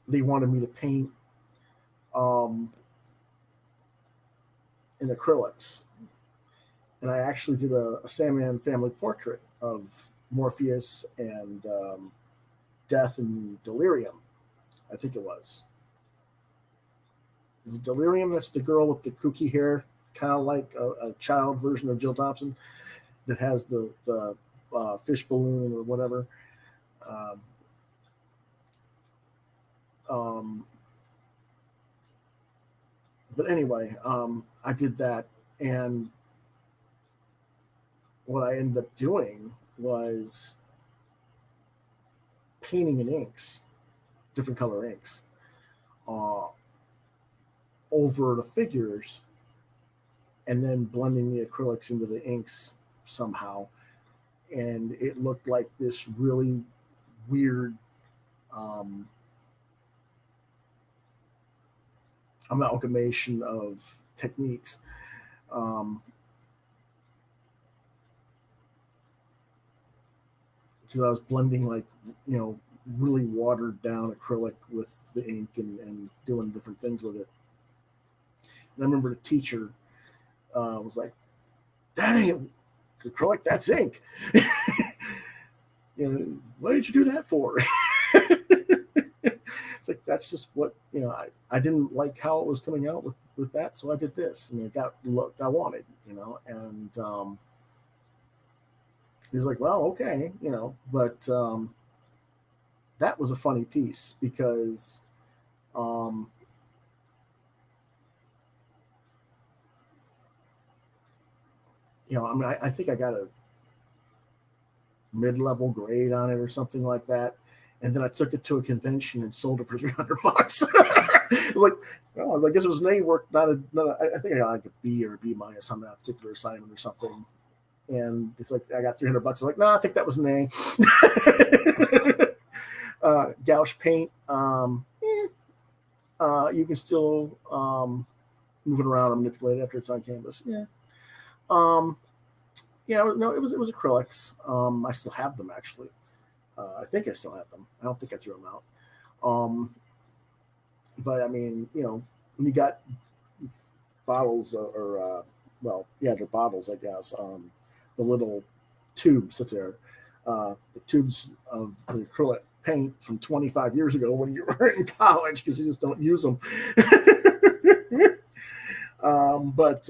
they wanted me to paint in acrylics, and I actually did a Sandman family portrait of Morpheus and Death and Delirium, I think it was. is it Delirium? That's the girl with the kooky hair, kind of like a child version of Jill Thompson that has the fish balloon or whatever. Um, um, but anyway, I did that, and what I ended up doing was painting in inks, different color inks, uh, over the figures, and then blending the acrylics into the inks somehow, and it looked like this really weird um, amalgamation of techniques. Um, because I was blending like really watered down acrylic with the ink and doing different things with it. And I remember the teacher was like, "That ain't acrylic, that's ink." What did you do that for? It's like that's just what I didn't like how it was coming out with that, so I did this, and it got the look I wanted, and he was like, "Well, okay, but that was a funny piece because um, I mean, I think I got a mid-level grade on it or something like that, and then I took it to a convention and sold it for $300. It was like, well, I guess it was an A work, I think I got like a B or a B minus on that particular assignment or something. And it's like I got $300. I'm like, no, I think that was an A. Gouache paint, you can still move it around and manipulate it after it's on canvas. Yeah. Um, yeah, no, it was acrylics. I still have them actually. I think I still have them. I don't think I threw them out. But I mean, when you got bottles or well, yeah, they're bottles, I guess. The little tubes that they're the tubes of the acrylic paint from 25 years ago when you were in college because you just don't use them. But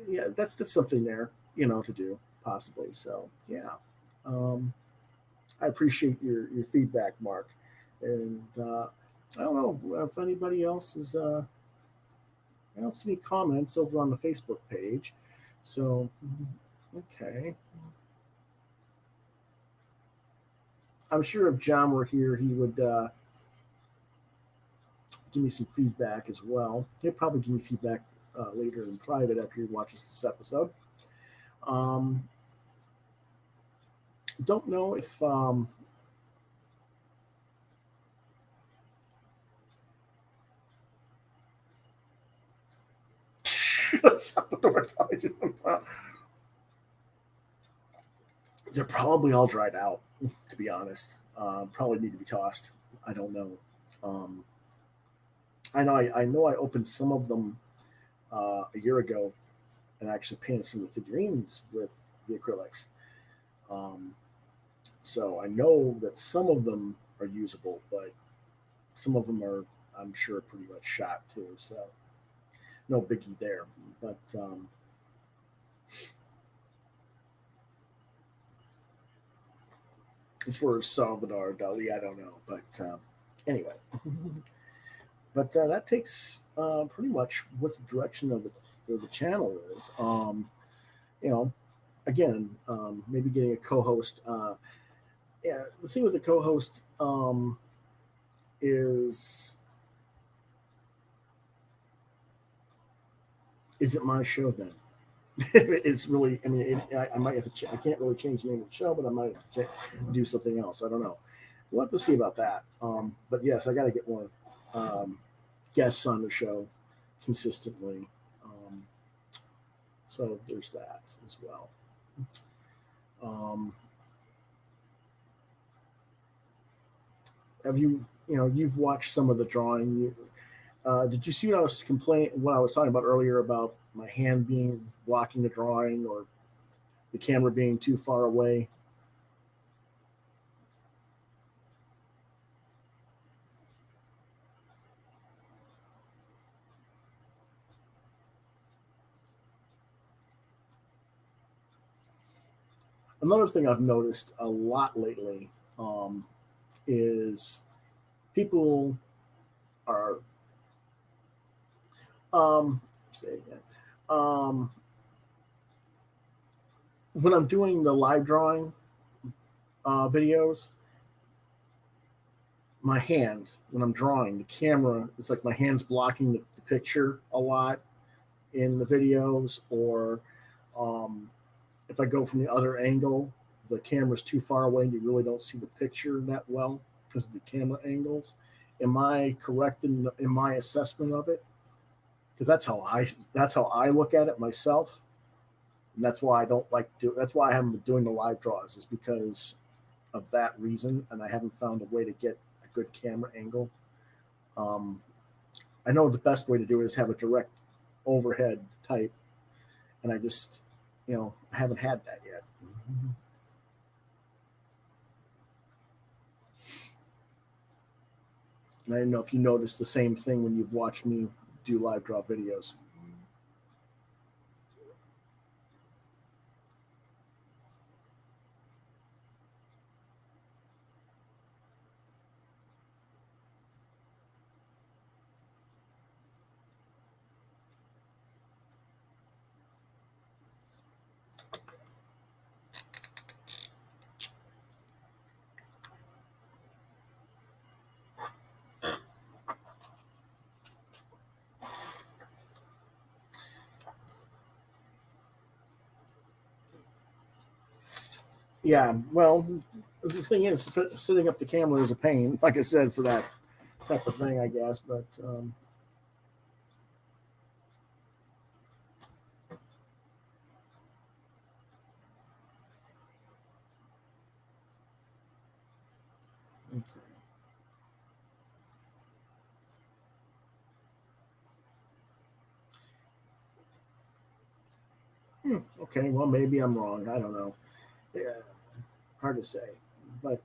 yeah, that's something there, to do possibly. So yeah, I appreciate your feedback, Mark, and I don't know if anybody else is. I don't see any comments over on the Facebook page, so okay. I'm sure if John were here, he would give me some feedback as well. He'll probably give me feedback later in private after he watches this episode. Um, don't know if they're probably all dried out, to be honest. Probably need to be tossed. I don't know. Um, I know I opened some of them a year ago and actually painted some of the figurines with the acrylics. Um, so I know that some of them are usable, but some of them are, I'm sure, pretty much shot too. So no biggie there. But as far as Salvador Dali, I don't know. But anyway, but that takes pretty much what the direction of the channel is. You know, again, maybe getting a co-host. Yeah, the thing with the co-host is it my show then? It's really, I mean, I might have to. I can't really change the name of the show, but I might have to do something else. I don't know. We'll have to see about that. But yes, I got to get more guests on the show consistently. So there's that as well. Um, have you've watched some of the drawing? Did you see what I was what I was talking about earlier about my hand being blocking the drawing or the camera being too far away? Another thing I've noticed a lot lately is people are say it again. Um, when I'm doing the live drawing videos, my hand when I'm drawing the camera, it's like my hand's blocking the picture a lot in the videos, or um, if I go from the other angle, the camera's too far away and you really don't see the picture that well because of the camera angles. Am I correct in my assessment of it? Because that's how I look at it myself, and that's why I don't like do. That's why I haven't been doing the live draws, is because of that reason, and I haven't found a way to get a good camera angle. Um, I know the best way to do it is have a direct overhead type, and I just, I haven't had that yet. And I don't know if you notice the same thing when you've watched me do live draw videos. Yeah, well, the thing is, setting up the camera is a pain, like I said, for that type of thing, I guess. But okay. Okay, well, maybe I'm wrong. I don't know. Yeah, hard to say. But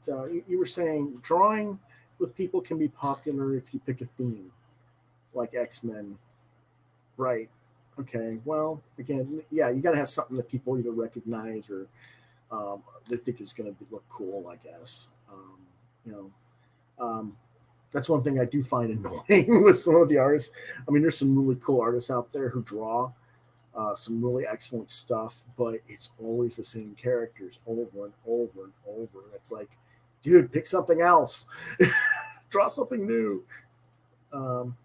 you were saying drawing with people can be popular if you pick a theme, like X-Men, right? Okay, well, again, yeah, you got to have something that people either recognize or they think is going to look cool, I guess. You know, um, that's one thing I do find annoying with some of the artists. I mean, there's some really cool artists out there who draw some really excellent stuff, but it's always the same characters over and over and over. It's like, dude, pick something else, draw something new. Um,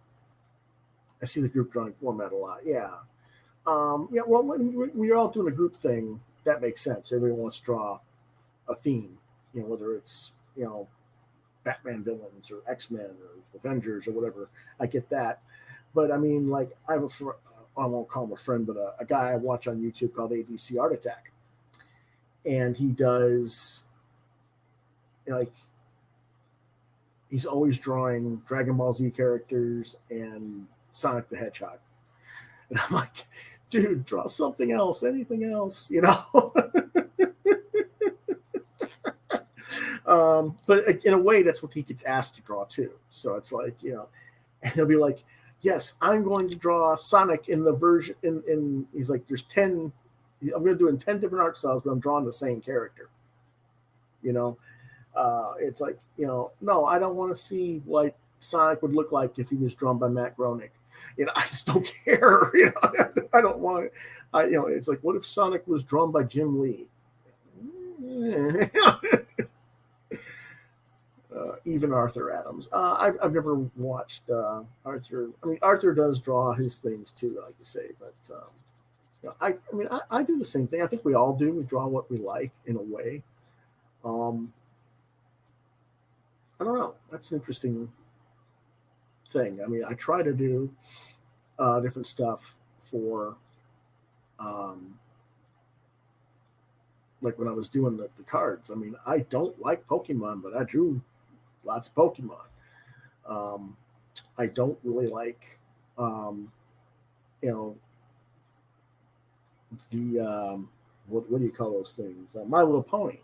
I see the group drawing format a lot. Yeah, yeah. Well, when you're all doing a group thing, that makes sense. Everybody wants to draw a theme, whether it's Batman villains or X-Men or Avengers or whatever. I get that, but I mean, like, I won't call him a friend, but a guy I watch on YouTube called ADC Art Attack, and he does, like, he's always drawing Dragon Ball Z characters and Sonic the Hedgehog, and I'm like, dude, draw something else, anything else, but in a way, that's what he gets asked to draw too. So it's like, and he'll be like, yes, I'm going to draw Sonic in the version in he's like, there's 10, I'm going to do it in 10 different art styles, but I'm drawing the same character. You know, it's like, no, I don't want to see what Sonic would look like if he was drawn by Matt Groening. I just don't care. I don't want it. It's like, what if Sonic was drawn by Jim Lee? Even Arthur Adams. I've never watched Arthur. I mean, Arthur does draw his things too, like you say, but I mean, I do the same thing. I think we all do. We draw what we like in a way. Um, I don't know. That's an interesting thing. I mean, I try to do different stuff for, um, like when I was doing the cards. I mean, I don't like Pokemon, but I drew lots of Pokemon. Um, I don't really like, um, you know, the what do you call those things? My Little Pony.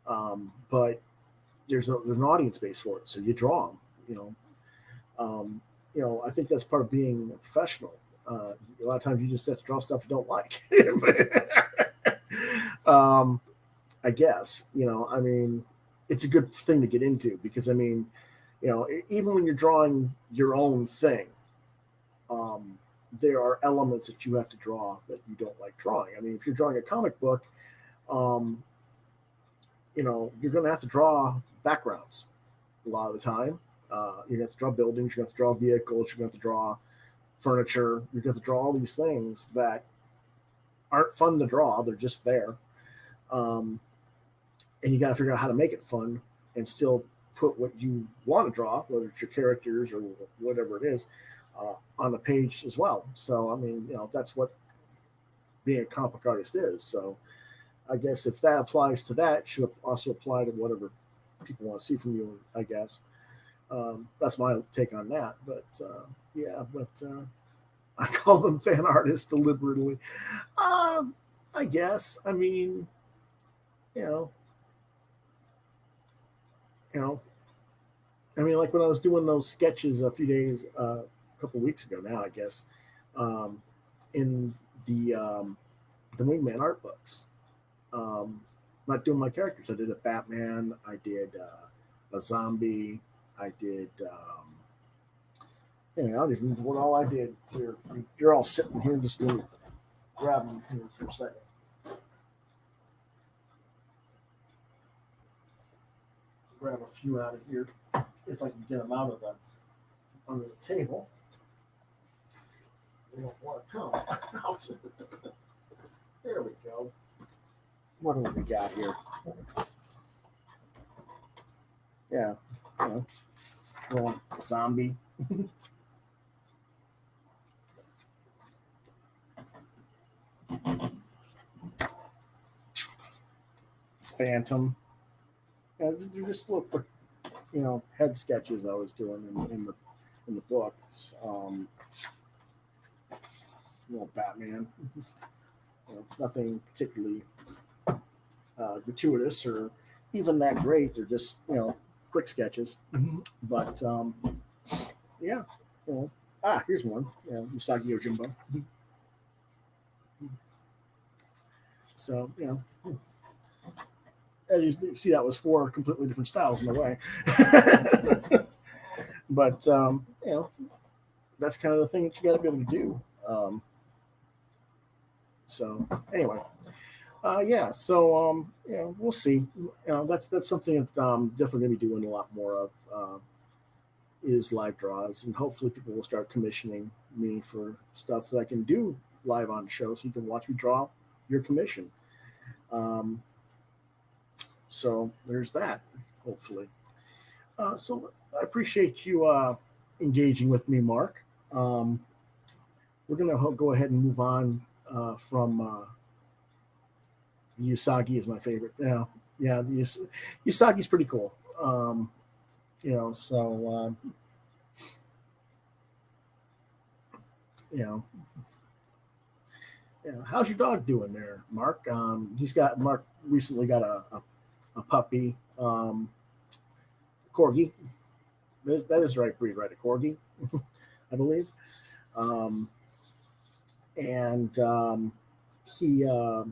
But there's an audience base for it, so you draw them. Um, I think that's part of being a professional. A lot of times you just have to draw stuff you don't like. um, I guess, I mean, it's a good thing to get into because, I mean, even when you're drawing your own thing, um, there are elements that you have to draw that you don't like drawing. I mean, if you're drawing a comic book, um, you're going to have to draw backgrounds a lot of the time. You're going to have to draw buildings, you're going to have to draw vehicles, you're going to have to draw furniture, you're going to have to draw all these things that aren't fun to draw, they're just there. Um, and you got to figure out how to make it fun and still put what you want to draw, whether it's your characters or whatever it is, on the page as well. So, I mean, that's what being a comic book artist is. So, I guess if that applies to that, it should also apply to whatever people want to see from you, I guess. That's my take on that. But yeah, but I call them fan artists deliberately. Um, I guess. I mean, you know, you know, I mean, like when I was doing those sketches a couple weeks ago now, I guess, um, in the Wingman art books. Um, not doing my characters. I did a Batman. I did a zombie. I did. I don't even remember what all I did here. You're all sitting here. Just let me grab them here for a second. Grab a few out of here if I can get them out of the under the table. They don't want to come out. There we go. What do we got here? Yeah, well, zombie. Phantom. Yeah, just look what head sketches I was doing in the books. Batman. Nothing particularly gratuitous or even that great. They're just quick sketches. But yeah, here's one. Usagi Yojimbo. So as you see, that was four completely different styles in a way. But that's kind of the thing that you got to be able to do. So anyway, yeah. So we'll see. That's something that definitely going to be doing a lot more of. Is live draws, and hopefully people will start commissioning me for stuff that I can do live on show, so you can watch me draw your commission. Um, so there's that. Hopefully, so I appreciate you engaging with me, Mark. We're gonna go ahead and move on from Usagi is my favorite. Yeah, Usagi's pretty cool. So you know, yeah. How's your dog doing there, Mark? Mark recently got a puppy, corgi. That is the right breed, right? A corgi, I believe. Um, and he, I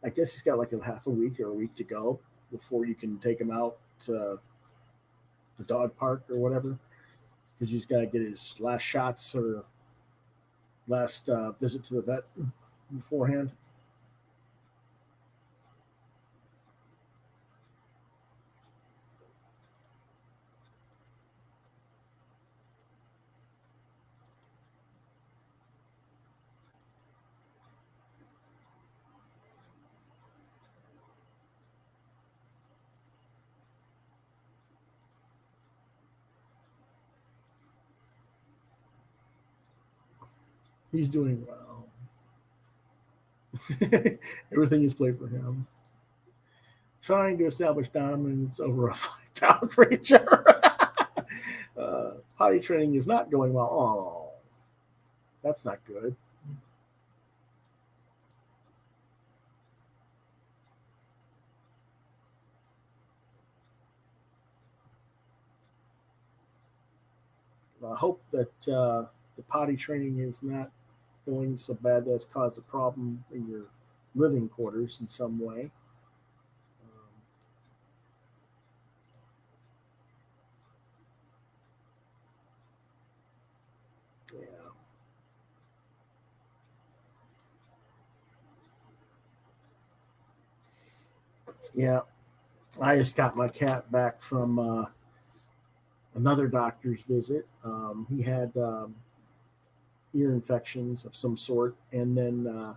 guess he's got like a half a week or a week to go before you can take him out to the dog park or whatever, because he's got to get his last shots or last visit to the vet beforehand. He's doing well. Everything is played for him. Trying to establish dominance over a 5-pound creature. Potty training is not going well. Oh, that's not good. I hope that the potty training is not going so bad that it's caused a problem in your living quarters in some way. Yeah, I just got my cat back from another doctor's visit. He had ear infections of some sort, and then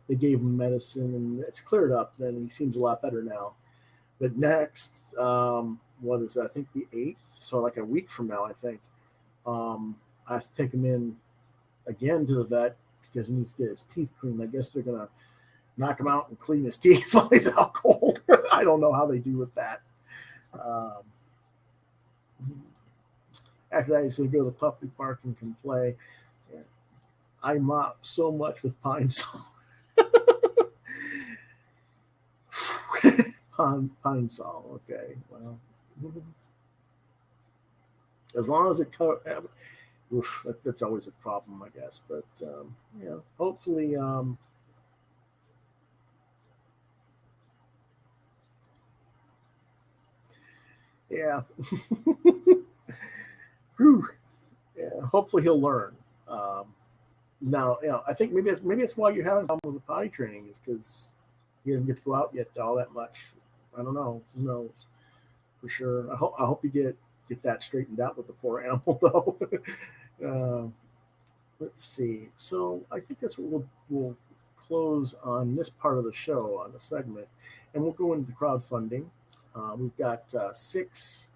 they gave him medicine, and it's cleared up. Then he seems a lot better now. But next, what is it? I think the 8th, so like a week from now, I think I have to take him in again to the vet because he needs to get his teeth cleaned. I guess they're gonna knock him out and clean his teeth while he's out cold. I don't know how they do with that. Um, After that, he's going to go to the puppy park and can play. I mop so much with pine sol. Pine sol. Okay. Well, as long as it that's always a problem, I guess. But hopefully, yeah. Whew. Yeah. Hopefully, he'll learn. Now, I think maybe it's why you're having problems with the potty training is because he doesn't get to go out yet all that much. I don't know. Who knows? For sure. I hope you get that straightened out with the poor animal though. uh, let's see. So I think that's what we'll close on this part of the show on the segment, and we'll go into crowdfunding. We've got six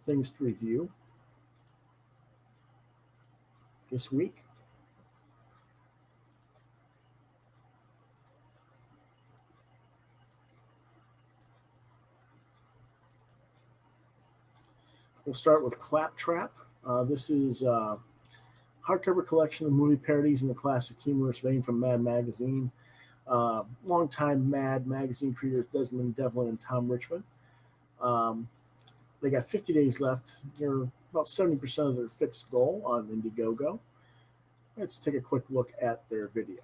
things to review this week. We'll start with Claptrap. This is a hardcover collection of movie parodies in the classic humorous vein from Mad Magazine. Longtime Mad Magazine creators Desmond Devlin and Tom Richmond. They got 50 days left. They're about 70% of their fixed goal on Indiegogo. Let's take a quick look at their video.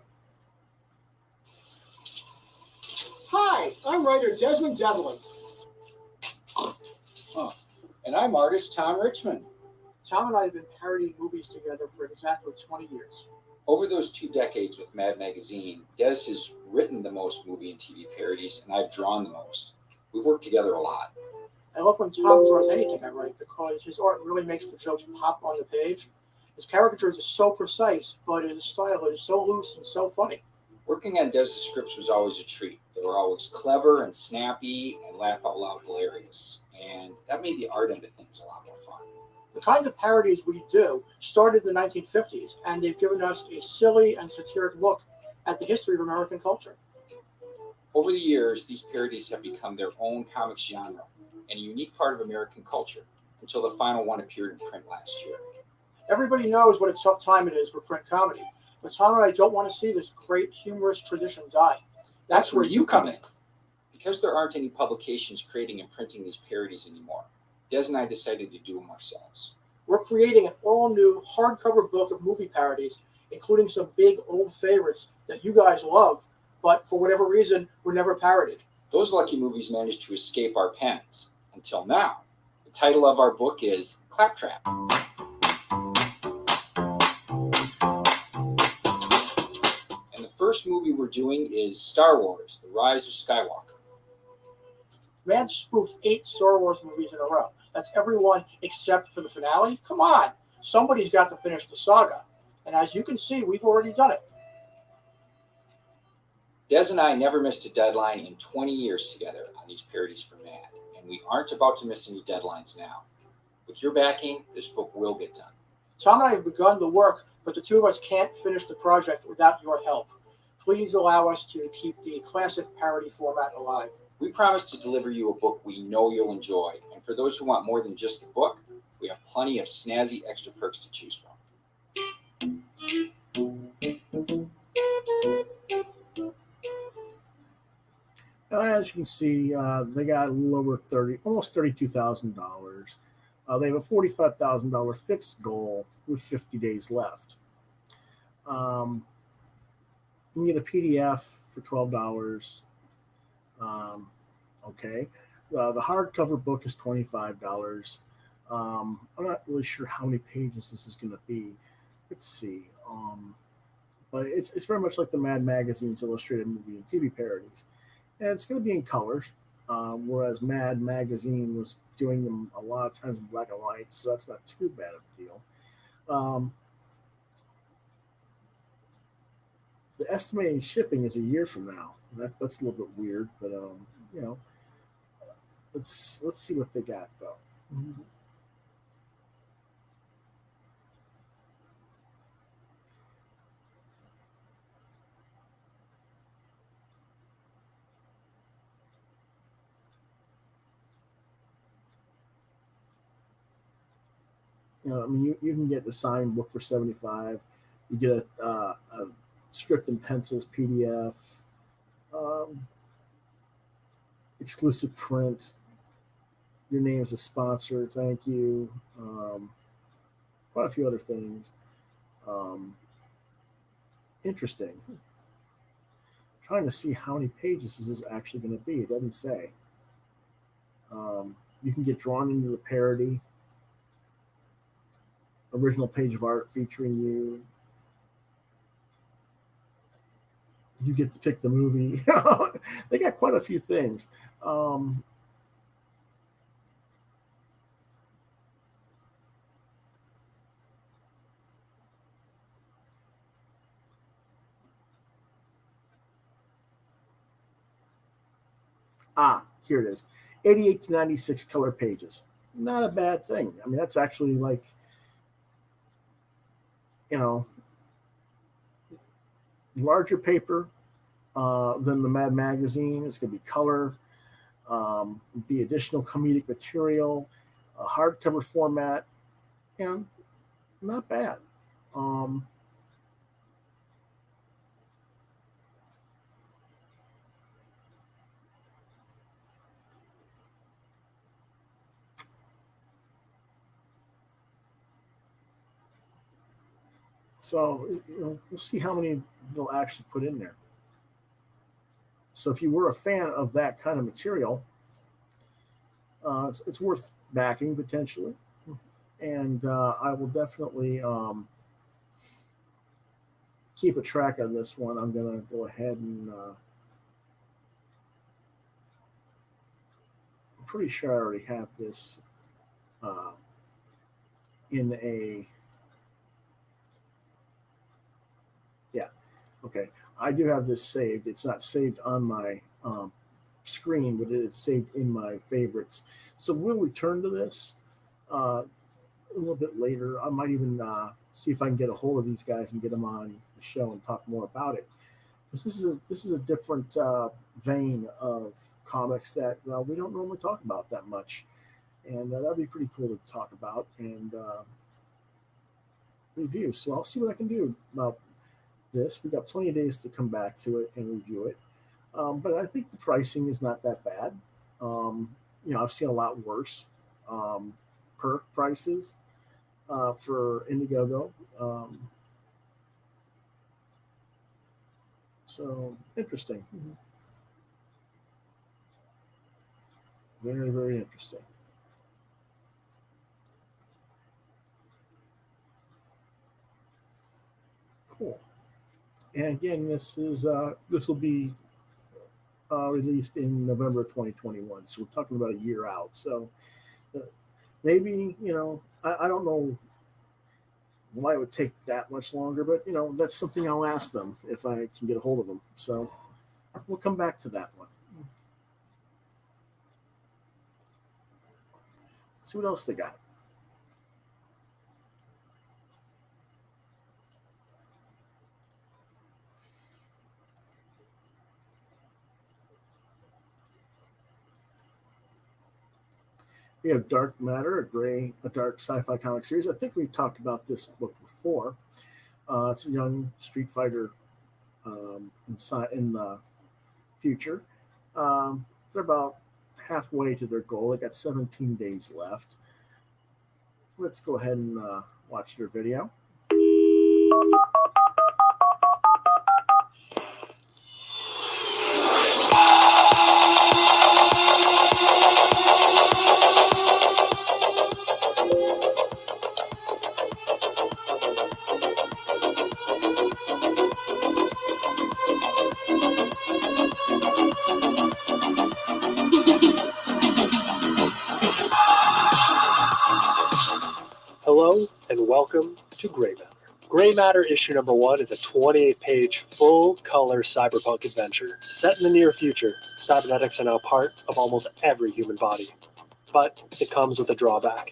Hi, I'm writer Desmond Devlin. And I'm artist Tom Richmond. Tom and I have been parodying movies together for exactly 20 years. Over those 2 decades with Mad Magazine, Des has written the most movie and TV parodies, and I've drawn the most. We've worked together a lot. I love when Tom draws anything I write because his art really makes the jokes pop on the page. His caricatures are so precise, but his style is so loose and so funny. Working on Des' scripts was always a treat. They were always clever and snappy and laugh out loud hilarious. And that made the art end of things a lot more fun. The kinds of parodies we do started in the 1950s, and they've given us a silly and satiric look at the history of American culture. Over the years, these parodies have become their own comics genre and a unique part of American culture until the final one appeared in print last year. Everybody knows what a tough time it is for print comedy, but Tom and I don't want to see this great humorous tradition die. That's where you come in. Because there aren't any publications creating and printing these parodies anymore, Des and I decided to do them ourselves. We're creating an all-new hardcover book of movie parodies, including some big old favorites that you guys love, but for whatever reason, were never parodied. Those lucky movies managed to escape our pens. Until now. The title of our book is Claptrap. And the first movie we're doing is Star Wars, The Rise of Skywalker. Man spoofed 8 Star Wars movies in a row. That's everyone except for the finale. Come on, somebody's got to finish the saga. And as you can see, we've already done it. Des and I never missed a deadline in 20 years together on these parodies for Mad, and we aren't about to miss any deadlines now. With your backing, this book will get done. Tom and I have begun the work, but the two of us can't finish the project without your help. Please allow us to keep the classic parody format alive. We promise to deliver you a book we know you'll enjoy, and for those who want more than just the book, we have plenty of snazzy extra perks to choose from. As you can see, they got a little over almost $32,000. They have a $45,000 fixed goal with 50 days left. You can get a PDF for $12. Okay. The hardcover book is $25. I'm not really sure how many pages this is going to be. Let's see. but it's very much like the Mad Magazine's illustrated movie and TV parodies, and it's going to be in colors. Whereas Mad Magazine was doing them a lot of times in black and white, so that's not too bad of a deal. Um, the estimated shipping is a year from now. That's a little bit weird, but you know, let's see what they got though. I mean, you can get the signed book for 75. You get a script and pencils PDF, um, exclusive print. Your name is a sponsor. Thank you. Quite a few other things. Um, Interesting. Trying to see how many pages this is actually going to be. It doesn't say. You can get drawn into the parody. Original page of art featuring you. You get to pick the movie. They got quite a few things. Um, Here it is. 88 to 96 color pages. Not a bad thing. I mean, that's actually like, you know, larger paper than the Mad Magazine. It's going to be color, be additional comedic material, a hardcover format, and not bad. Um, so we'll see how many they'll actually put in there. So if you were a fan of that kind of material, it's worth backing potentially, and I will definitely keep a track on this one. I'm going to go ahead and I'm pretty sure I already have this uh, in a yeah. Okay, I do have this saved. It's not saved on my screen, but it is saved in my favorites. So we'll return to this a little bit later. I might even see if I can get a hold of these guys and get them on the show and talk more about it. Because this is a different vein of comics that we don't normally talk about that much, and that'd be pretty cool to talk about and review. So I'll see what I can do about this. We got plenty of days to come back to it and review it. But I think the pricing is not that bad. I've seen a lot worse perk prices for Indiegogo. So interesting. Very, very interesting. Cool. And again, this will be released in November 2021. So we're talking about a year out. So maybe I don't know why it would take that much longer, but that's something I'll ask them if I can get a hold of them. So we'll come back to that one. See what else they got. We have Dark Matter, a dark sci-fi comic series. I think we've talked about this book before. It's a young Street Fighter in the future. They're about halfway to their goal. They got 17 days left. Let's go ahead and watch their video. and welcome to Gray Matter. Gray Matter issue number 1 is a 28-page full-color cyberpunk adventure. Set in the near future, cybernetics are now part of almost every human body. But it comes with a drawback.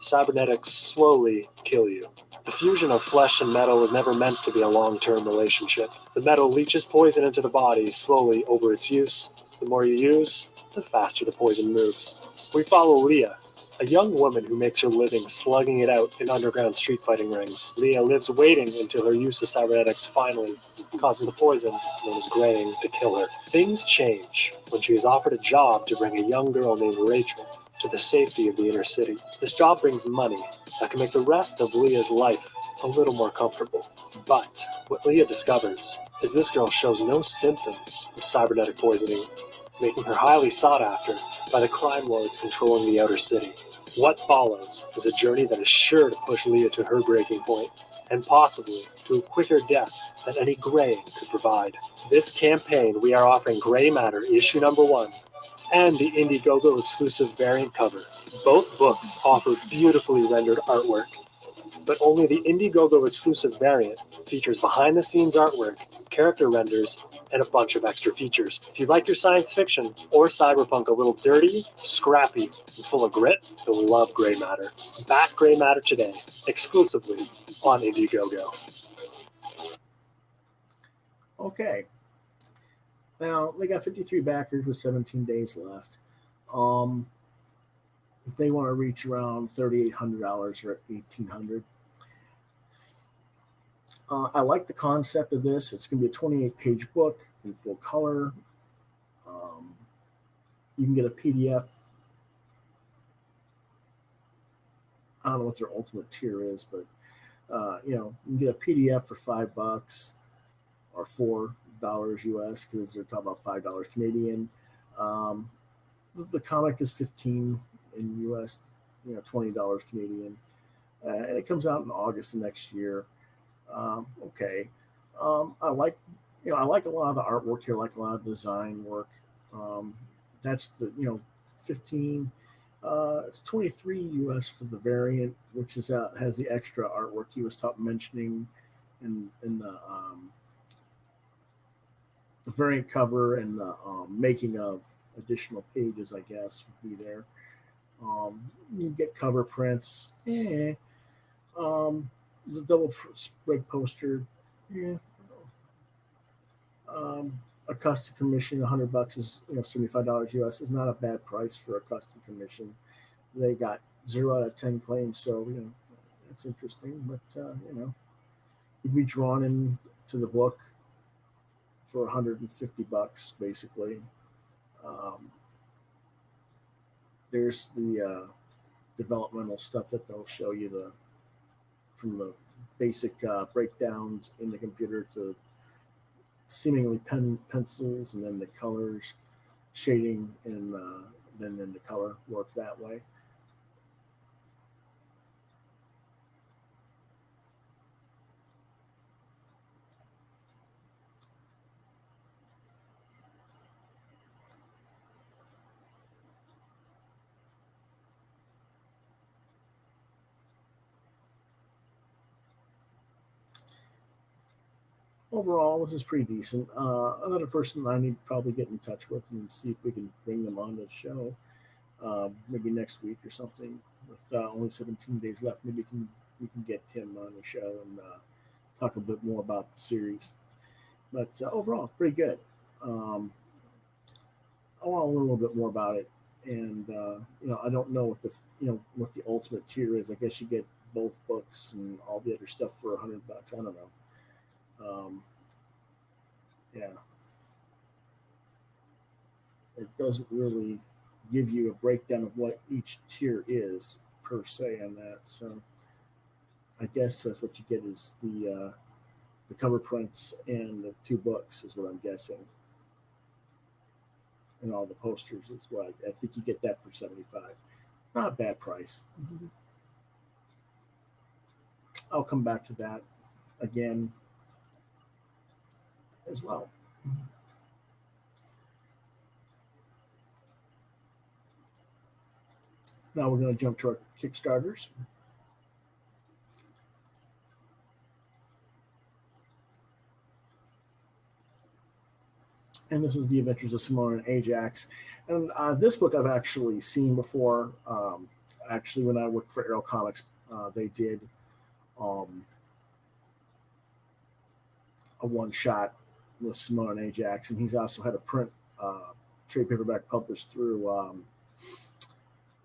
Cybernetics slowly kill you. The fusion of flesh and metal was never meant to be a long-term relationship. The metal leaches poison into the body slowly over its use. The more you use, the faster the poison moves. We follow Leah, a young woman who makes her living slugging it out in underground street fighting rings. Leah lives waiting until her use of cybernetics finally causes the poison, known as graying, to kill her. Things change when she is offered a job to bring a young girl named Rachel to the safety of the inner city. This job brings money that can make the rest of Leah's life a little more comfortable. But what Leah discovers is this girl shows no symptoms of cybernetic poisoning, making her highly sought after by the crime lords controlling the outer city. What follows is a journey that is sure to push Leah to her breaking point, and possibly to a quicker death than any graying could provide. This campaign, we are offering Gray Matter issue number 1 and the Indiegogo exclusive variant cover. Both books offer beautifully rendered artwork, but only the Indiegogo exclusive variant features behind-the-scenes artwork, character renders, and a bunch of extra features. If you like your science fiction or cyberpunk a little dirty, scrappy, and full of grit, you'll love Gray Matter. Back Gray Matter today, exclusively on Indiegogo. Okay. Now, they got 53 backers with 17 days left. They want to reach around $3,800 or $1,800. I like the concept of this. It's going to be a 28-page book in full color. You can get a PDF. I don't know what their ultimate tier is, but you can get a PDF for $5 or $4 US because they're talking about $5 Canadian. The comic is $15 in US, $20 Canadian, and it comes out in August of next year. Okay, I like a lot of the artwork here. I like a lot of design work. That's the 15. It's 23 US for the variant, which is has the extra artwork he was mentioning in the variant cover and the making of additional pages, I guess, would be there. You get cover prints. The double spread poster. A custom commission, $100 is $75 US is not a bad price for a custom commission. They got 0 out of 10 claims, so it's interesting. But you'd be drawn into the book for $150 basically. There's the developmental stuff that they'll show you from the basic breakdowns in the computer to seemingly pencils, and then the colors, shading, and then the color work that way. Overall, this is pretty decent. Another person I need to probably get in touch with and see if we can bring them on the show, maybe next week or something. With only 17 days left, maybe we can get Tim on the show and talk a bit more about the series. But overall, pretty good. I want to learn a little bit more about it, and I don't know what the ultimate tier is. I guess you get both books and all the other stuff for $100. I don't know. Yeah, it doesn't really give you a breakdown of what each tier is per se on that. So I guess that's what you get is the cover prints and the 2 books is what I'm guessing, and all the posters as well. I think you get that for $75. Not a bad price. I'll come back to that again as well. Now we're going to jump to our Kickstarters. and this is The Adventures of Simone and Ajax. And this book I've actually seen before. Actually, when I worked for Arrow Comics, they did a one-shot with Simone and Ajax, and he's also had a print trade paperback published through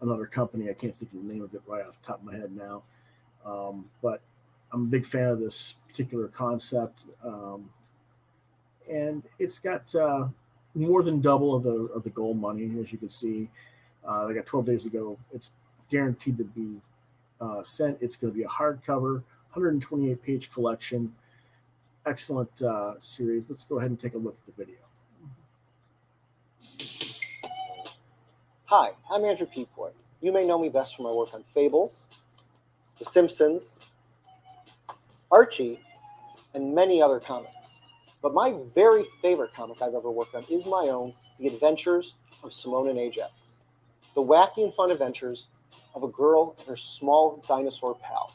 another company. I can't think of the name of it right off the top of my head now. But I'm a big fan of this particular concept. And it's got more than double of the goal money, as you can see. I got 12 days ago. It's guaranteed to be sent. It's going to be a hardcover, 128-page collection. Excellent series. Let's go ahead and take a look at the video. Hi, I'm Andrew Peapoy. You may know me best from my work on Fables, The Simpsons, Archie, and many other comics. But my very favorite comic I've ever worked on is my own, The Adventures of Simone and Ajax. The wacky and fun adventures of a girl and her small dinosaur pal.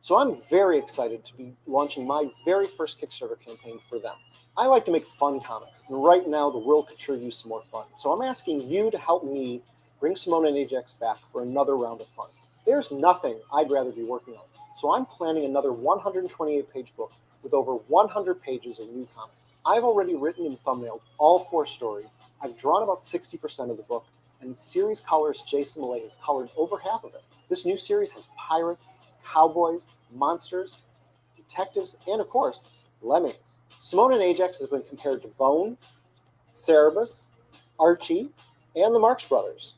So I'm very excited to be launching my very first Kickstarter campaign for them. I like to make fun comics, and right now the world could sure use some more fun. So I'm asking you to help me bring Simone and Ajax back for another round of fun. There's nothing I'd rather be working on, so I'm planning another 128-page book with over 100 pages of new comics. I've already written and thumbnailed all 4 stories. I've drawn about 60% of the book, and series colorist Jason Millay has colored over half of it. This new series has pirates, cowboys, monsters, detectives, and of course, lemmings. Simone and Ajax has been compared to Bone, Cerebus, Archie, and the Marx Brothers.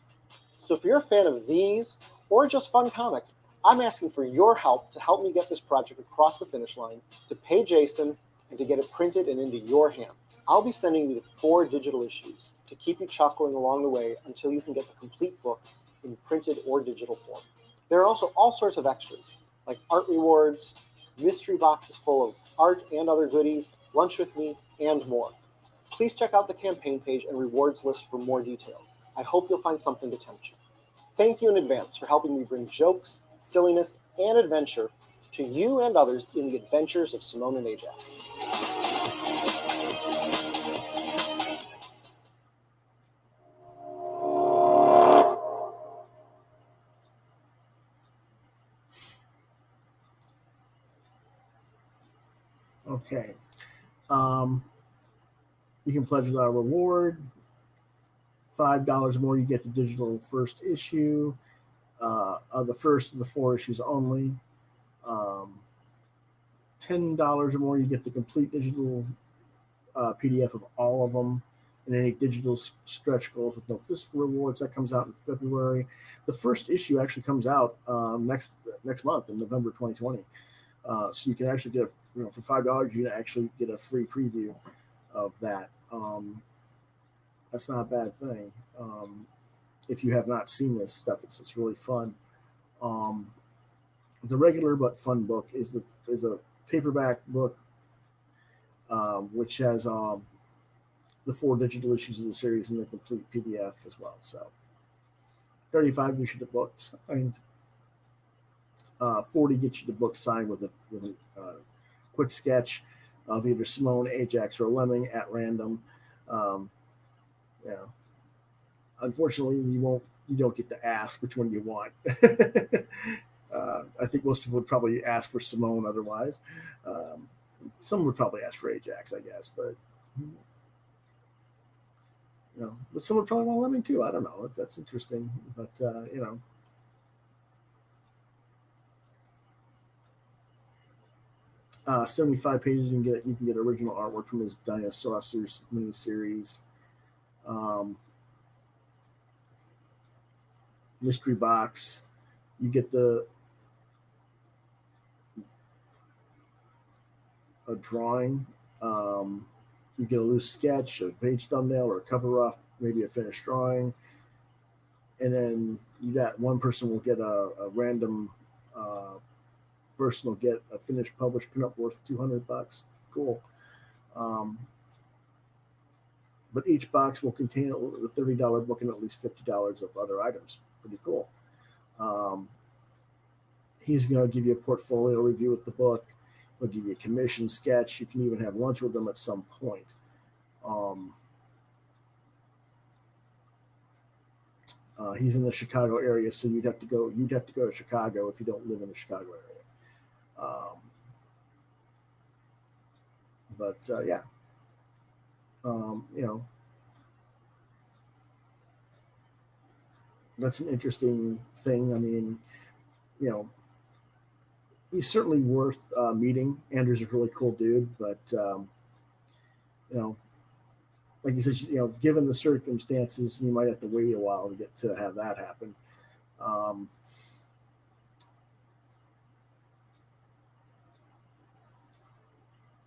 So if you're a fan of these or just fun comics, I'm asking for your help to help me get this project across the finish line, to pay Jason, and to get it printed and into your hand. I'll be sending you the 4 digital issues to keep you chuckling along the way until you can get the complete book in printed or digital form. There are also all sorts of extras, like art rewards, mystery boxes full of art and other goodies, lunch with me, and more. Please check out the campaign page and rewards list for more details. I hope you'll find something to tempt you. Thank you in advance for helping me bring jokes, silliness, and adventure to you and others in The Adventures of Simone and Ajax. Okay. You can pledge our reward. $5 more, you get the digital first issue. The first of the 4 issues only. $10 or more, you get the complete digital PDF of all of them, and any digital stretch goals with no physical rewards. That comes out in February. The first issue actually comes out next month in November 2020. So you can actually get, for $5, you can actually get a free preview of that. That's not a bad thing. If you have not seen this stuff, it's really fun. The regular but fun book is a paperback book, which has the 4 digital issues of the series and the complete PDF as well. So, $35 gets you the book signed. $40 gets you the book signed with a quick sketch of either Simone, Ajax, or Lemming at random. Unfortunately, you don't get to ask which one you want. I think most people would probably ask for Simone otherwise. Some would probably ask for Ajax, I guess, but but some would probably want Lemming too. I don't know. That's interesting, but 75 pages. You can get original artwork from his Dinosaurs miniseries. Mystery box. You get a drawing. You get a loose sketch, a page thumbnail, or a cover off, maybe a finished drawing. And then one person will get a random person will get a finished published pinup worth $200. Cool. But each box will contain the $30 book and at least $50 of other items. Pretty cool. He's going to give you a portfolio review with the book. He'll give you a commission sketch. You can even have lunch with them at some point. He's in the Chicago area, so you'd have to go. You'd have to go to Chicago if you don't live in the Chicago area. But yeah, you know, that's an interesting thing. I mean, you know, he's certainly worth meeting. Andrew's a really cool dude, but you know, like you said, you know, given the circumstances, you might have to wait a while to get to have that happen. Um,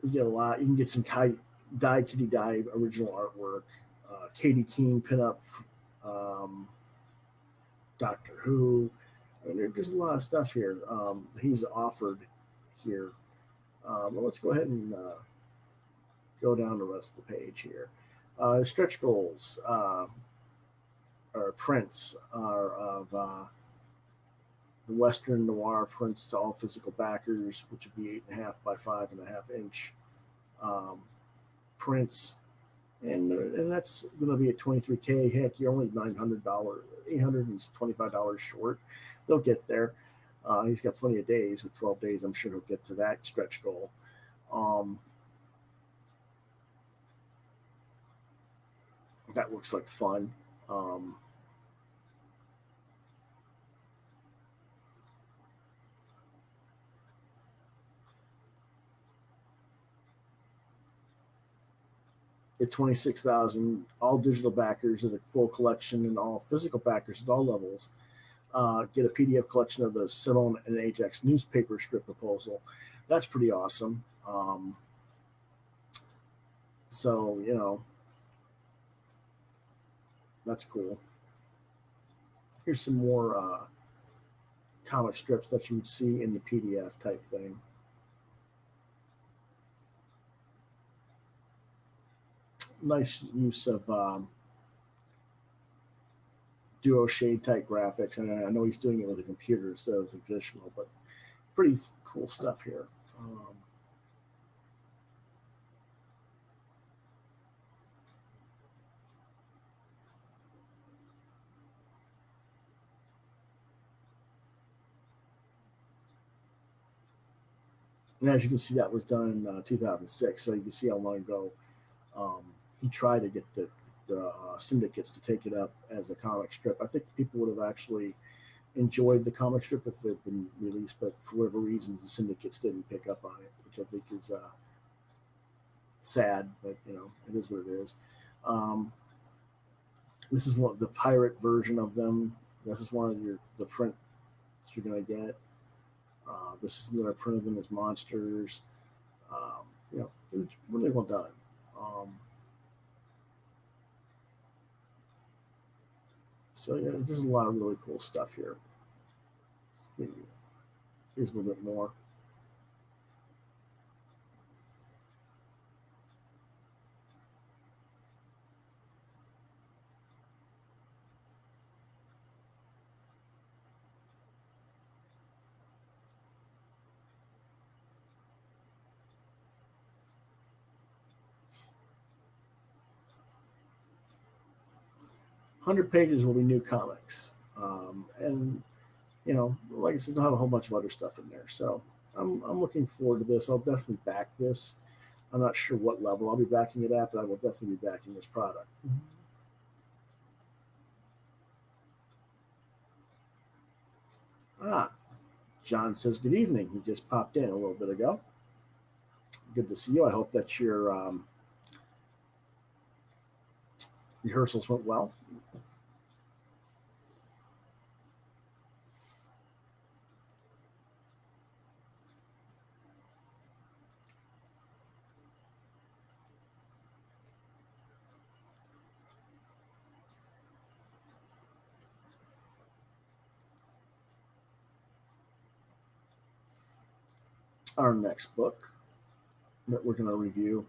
you get a lot. You can get some Kitty Dye original artwork, Katie Keene pinup, um, Doctor Who. I mean, there's a lot of stuff here. He's offered here. Well, let's go ahead and go down the rest of the page here. Stretch goals or prints are of the Western Noir prints to all physical backers, which would be 8.5 by 5.5 inch prints, and that's going to be at 23K. Heck, you're only $900, $825 short. They'll get there. He's got plenty of days. With 12 days, I'm sure he'll get to that stretch goal. That looks like fun. At 26,000, all digital backers of the full collection and all physical backers at all levels get a PDF collection of the Simone and Ajax newspaper strip proposal. That's pretty awesome. So, you know, that's cool. Here's some more comic strips that you would see in the PDF type thing. Nice use of duo shade type graphics, and I know he's doing it with a computer instead of the traditional, but pretty cool stuff here. 'And as you can see, that was done in 2006, so you can see how long ago he tried to get the syndicates to take it up as a comic strip. I think people would have actually enjoyed the comic strip if it had been released, but for whatever reasons, the syndicates didn't pick up on it, which I think is sad, but you know, it is what it is. This is the pirate version of them. This is one of the prints you're gonna get. This is another print of them as monsters. You know, it's really well done. So yeah, there's a lot of really cool stuff here. Here's a little bit more. $100 will be new comics, and you know, like I said, they'll have a whole bunch of other stuff in there. So I'm looking forward to this. I'll definitely back this. I'm not sure what level I'll be backing it at, but I will definitely be backing this product. Ah, John says good evening. He just popped in a little bit ago. Good to see you. I hope that your rehearsals went well. Our next book that we're going to review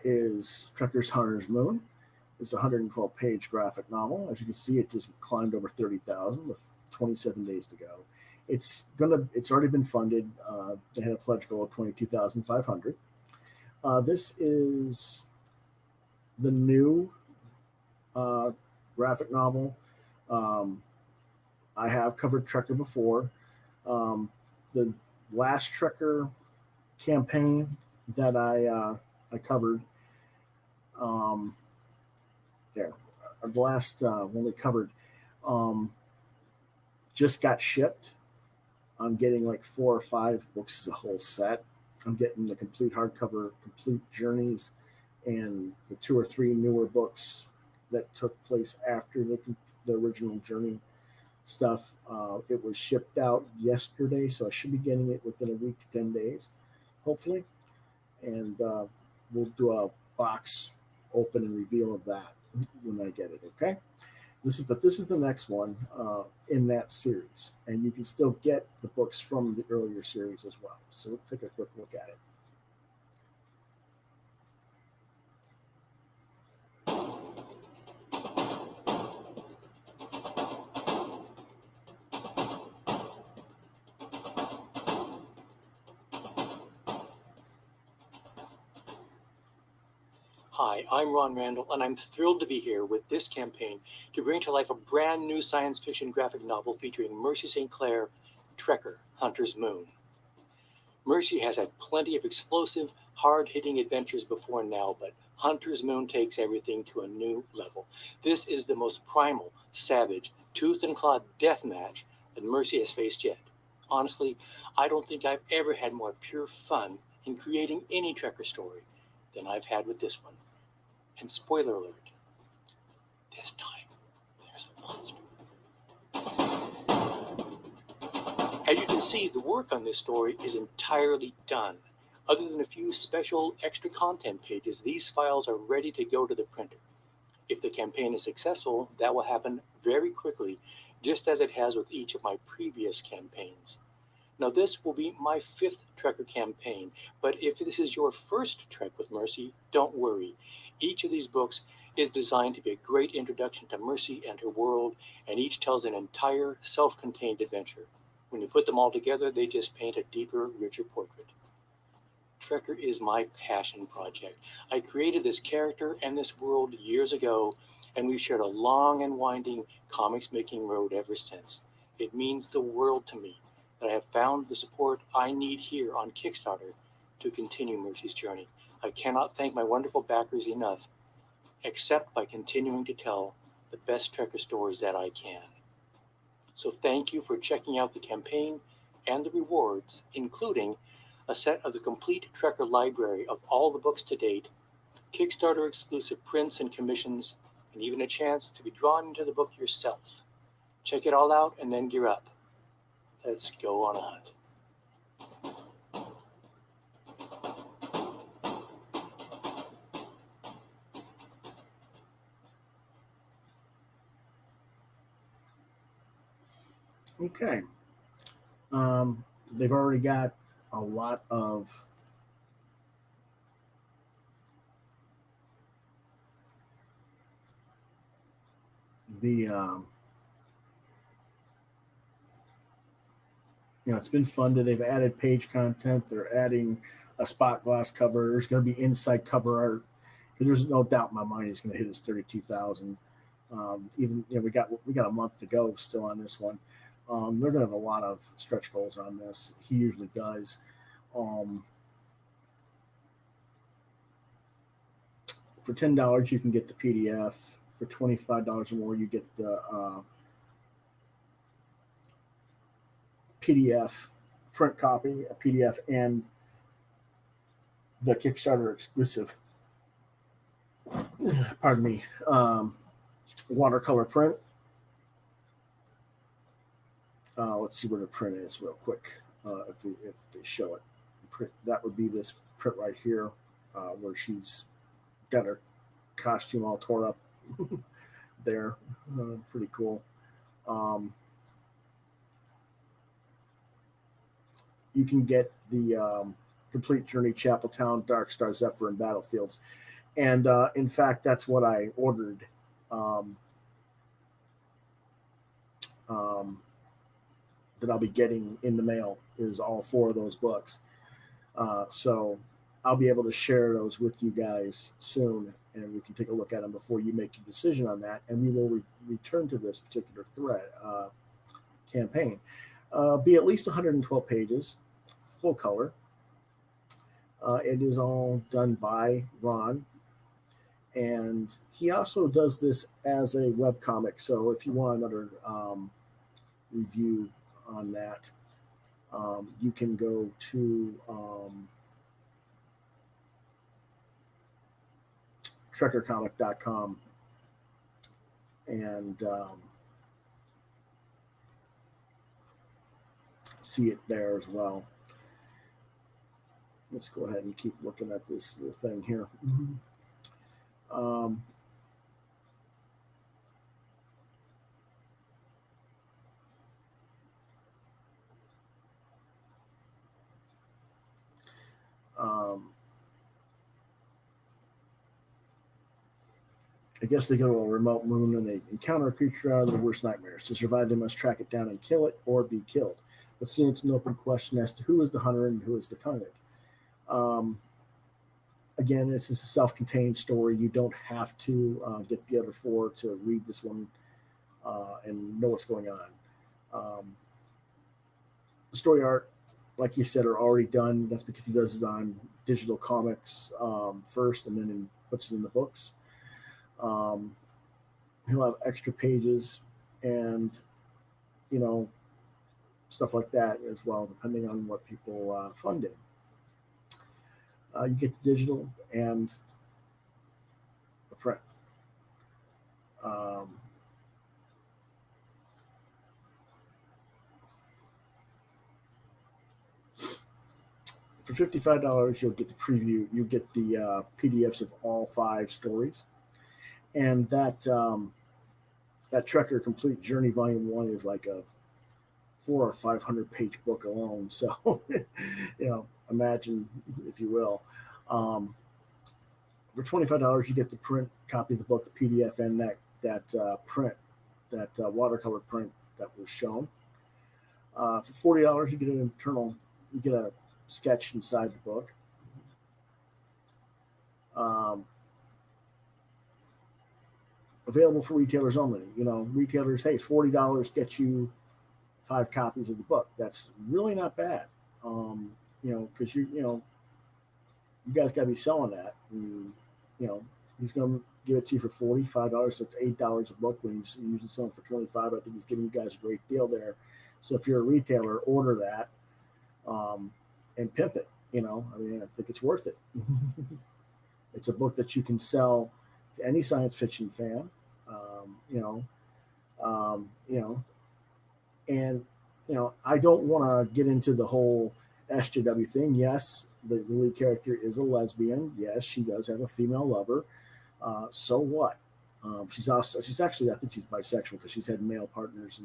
is Trekker's Hunter's Moon. It's a 112-page graphic novel. As you can see, it just climbed over 30,000 with 27 days to go. It's already been funded. They had a pledge goal of 22,500. This is the new graphic novel Um, I have covered Trekker before. The last Trekker campaign that I covered, um, there, the last one we covered, um, just got shipped. I'm getting like 4 or 5 books as a whole set. I'm getting the complete hardcover, complete journeys, and the 2 or 3 newer books that took place after the original journey stuff. It was shipped out yesterday, so I should be getting it within a week to 10 days, hopefully. And we'll do a box open and reveal of that when I get it. Okay. This is the next one in that series, and you can still get the books from the earlier series as well. So we'll take a quick look at it. Hi, I'm Ron Randall, and I'm thrilled to be here with this campaign to bring to life a brand new science fiction graphic novel featuring Mercy St. Clair, Trekker, Hunter's Moon. Mercy has had plenty of explosive, hard-hitting adventures before now, but Hunter's Moon takes everything to a new level. This is the most primal, savage, tooth and claw death match that Mercy has faced yet. Honestly, I don't think I've ever had more pure fun in creating any Trekker story than I've had with this one. And spoiler alert, this time there's a monster. As you can see, the work on this story is entirely done. Other than a few special extra content pages, these files are ready to go to the printer. If the campaign is successful, that will happen very quickly, just as it has with each of my previous campaigns. Now, this will be my 5th Trekker campaign, but if this is your first Trek with Mercy, don't worry. Each of these books is designed to be a great introduction to Mercy and her world, and each tells an entire self-contained adventure. When you put them all together, they just paint a deeper, richer portrait. Trekker is my passion project. I created this character and this world years ago, and we've shared a long and winding comics-making road ever since. It means the world to me that I have found the support I need here on Kickstarter to continue Mercy's journey. I cannot thank my wonderful backers enough, except by continuing to tell the best Trekker stories that I can. So thank you for checking out the campaign and the rewards, including a set of the complete Trekker library of all the books to date, Kickstarter exclusive prints and commissions, and even a chance to be drawn into the book yourself. Check it all out and then gear up. Let's go on a hunt. Okay. They've already got a lot of the it's been fun. They've added page content. They're adding a spot glass cover. There's going to be inside cover art because there's no doubt in my mind he's going to hit his 32,000. Even we got a month to go still on this one. They're going to have a lot of stretch goals on this. He usually does. For $10, you can get the PDF. For $25 or more, you get the PDF print copy, a PDF, and the Kickstarter exclusive. Pardon me. Watercolor print. Let's see where the print is real quick. If they show it, print, that would be this print right here, where she's got her costume all tore up. There, pretty cool. You can get the complete journey, Chapeltown, Dark Star, Zephyr, and Battlefields, and in fact, that's what I ordered. That I'll be getting in the mail is all 4 of those books. So I'll be able to share those with you guys soon, and we can take a look at them before you make your decision on that. And we will return to this particular thread campaign. Be at least 112 pages, full color. It is all done by Ron, and he also does this as a web comic. So if you want another review on that, you can go to trekkercomic.com and see it there as well. Let's go ahead and keep looking at this little thing here. Um, I guess they go to a remote moon and they encounter a creature out of their worst nightmares. To survive, they must track it down and kill it or be killed. But soon it's an open question as to who is the hunter and who is the hunted. Again, this is a self-contained story. You don't have to get the other four to read this one and know what's going on. The story art, like you said, are already done. That's because he does it on digital comics first, and then puts it in the books. He'll have extra pages and stuff like that as well, depending on what people fund it. You get the digital and the print. For $55, you'll get the preview. You get the PDFs of all 5 stories, and that Trekker Complete Journey Volume 1 is like a 400 or 500 page book alone. So, imagine, if you will. For $25, you get the print copy of the book, the PDF, and that print, that watercolor print that was shown. For $40, you get a sketch inside the book. Available for retailers only. Retailers, hey, $40 gets you 5 copies of the book. That's really not bad. Because you guys got to be selling that. And, he's going to give it to you for $45. That's $8 a book. When he's usually selling for $25, I think he's giving you guys a great deal there. So if you're a retailer, order that and pimp it. I think it's worth it. It's a book that you can sell to any science fiction fan. And I don't want to get into the whole SJW thing. Yes, the lead character is a lesbian. Yes, she does have a female lover. So what? She's actually, I think she's bisexual because she's had male partners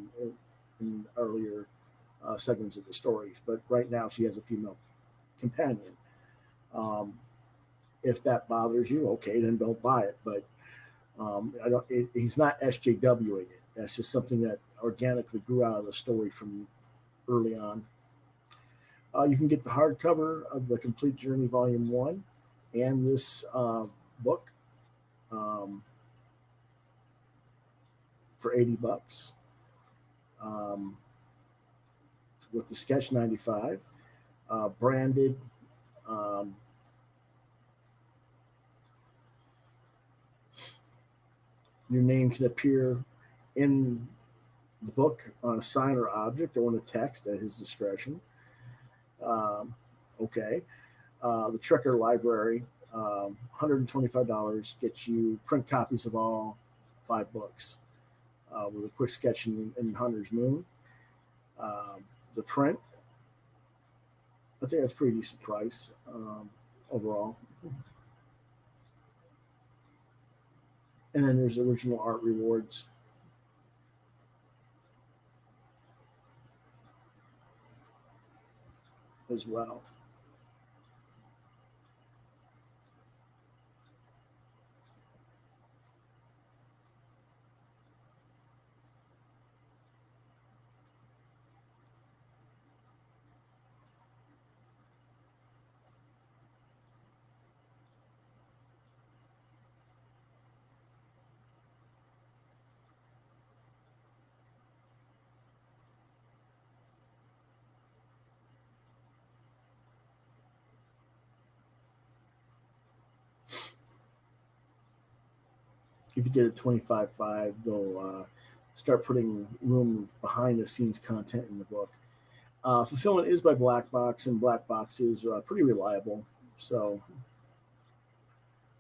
in earlier segments of the stories. But right now she has a female companion. If that bothers you, okay, then don't buy it. But he's not SJWing it. That's just something that organically grew out of the story from early on. You can get the hardcover of the Complete Journey Volume 1 and this book for $80. With the sketch, $95. Branded. Your name can appear in the book on a sign or object or on a text at his discretion. Okay. The Trekker Library, $125 gets you print copies of all 5 books with a quick sketch in Hunter's Moon. The print, I think that's a pretty decent price overall. And then there's original art rewards. As well. if you get it 25.5, they'll start putting room behind the scenes content in the book. Fulfillment is by Black Box, and Black Box is pretty reliable. So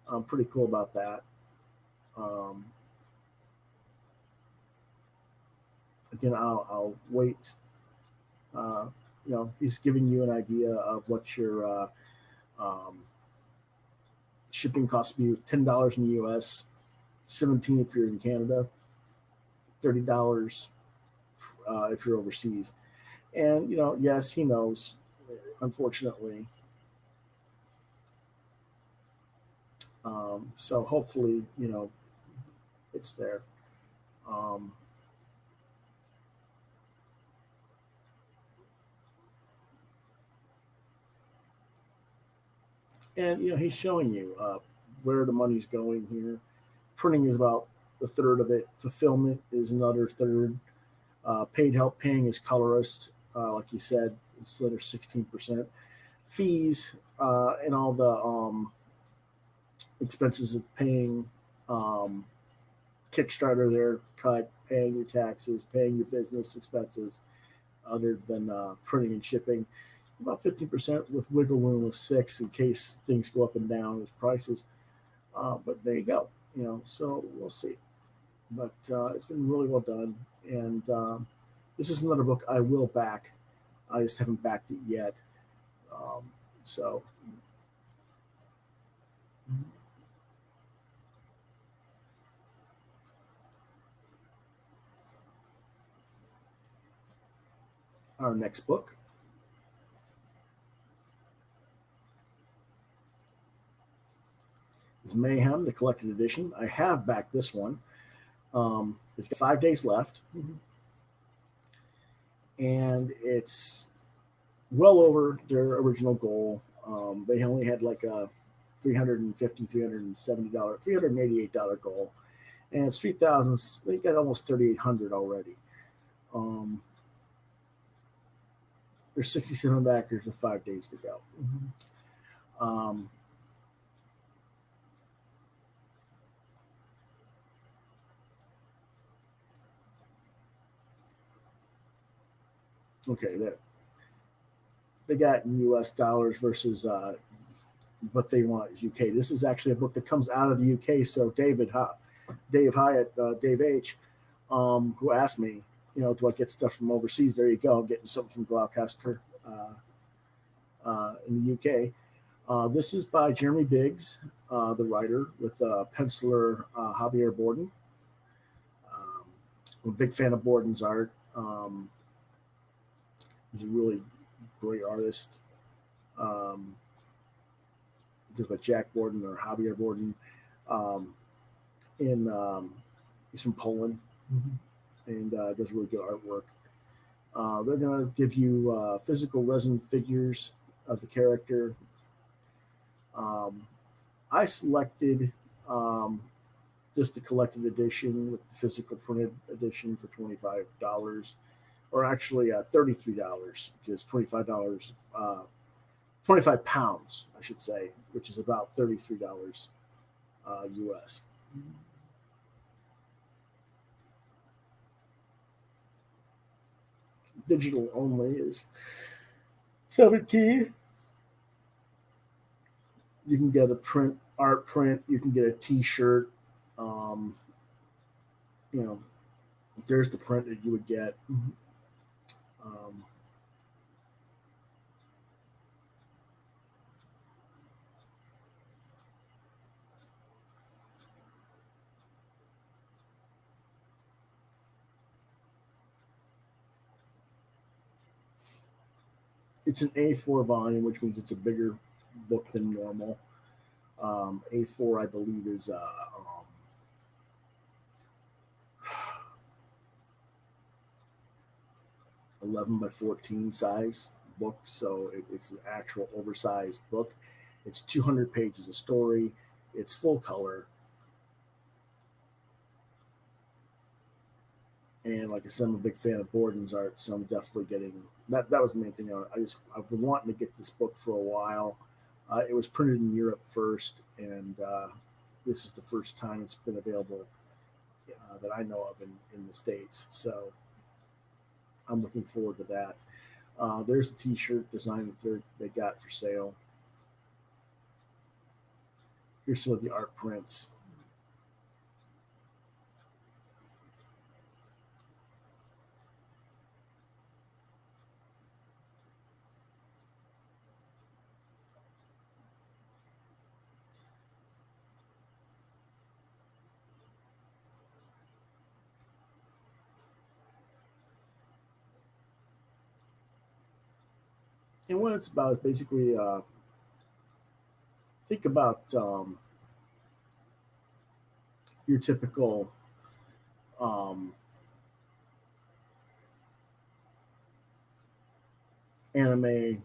I'm pretty cool about that. Um, Again, I'll wait. Uh, he's giving you an idea of what your um, shipping costs be. $10 in the U.S., 17 if you're in Canada, $30 if you're overseas. And yes, he knows. Unfortunately, so hopefully, it's there. Um, and he's showing you where the money's going here. Printing is about a third of it. Fulfillment is another third. Paid help paying is colorist, like you said, it's another 16%. Fees and all the expenses of paying Kickstarter, their cut, paying your taxes, paying your business expenses, other than printing and shipping. About 15% with wiggle room of 6 in case things go up and down with prices. But there you go. So we'll see. But it's been really well done, and this is another book I will back. I just haven't backed it yet. So our next book is Mayhem, the collected edition. I have backed this one. It's got 5 days left, and it's well over their original goal. They only had like a $350, $370, $388 goal, and it's 3,000. They got almost 3,800 already. There's 67 backers with 5 days to go. Okay, that they got in U.S. dollars versus what they want is UK. This is actually a book that comes out of the UK. So Dave Hyatt, Dave H, who asked me, do I get stuff from overseas? There you go. I'm getting something from Gloucester in the UK. This is by Jeremy Biggs, the writer, with penciler Javier Borden. I'm a big fan of Borden's art. He's a really great artist. Goes by Jack Borden or Javier Borden. He's from Poland, and does really good artwork. They're going to give you physical resin figures of the character. I selected just the collected edition with the physical printed edition for $25, or actually $33, because $25, 25 pounds, I should say, which is about $33 US. Digital only is 17. You can get a art print. You can get a T-shirt. There's the print that you would get. It's an A4 volume, which means it's a bigger book than normal. A4, I believe, is 11 by 14 size book, so it's an actual oversized book. It's 200 pages of story. It's full color. And like I said, I'm a big fan of Borden's art, so I'm definitely getting that. That was the main thing. I've been wanting to get this book for a while. It was printed in Europe first, and this is the first time it's been available that I know of in the States. So I'm looking forward to that. There's a T-shirt design that they got for sale. Here's some of the art prints. And what it's about is basically think about your typical um, anime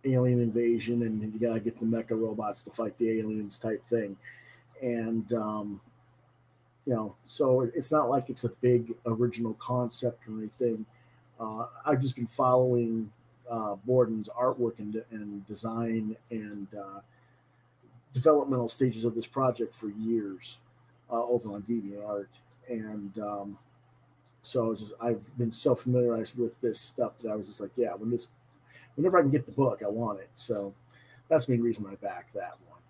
alien invasion, and you gotta get the mecha robots to fight the aliens type thing. And so it's not like it's a big original concept or anything. I've just been following Borden's artwork and design and developmental stages of this project for years over on DeviantArt, and so I've been so familiarized with this stuff that I was just like, yeah, whenever I can get the book, I want it. So that's the main reason I backed that one.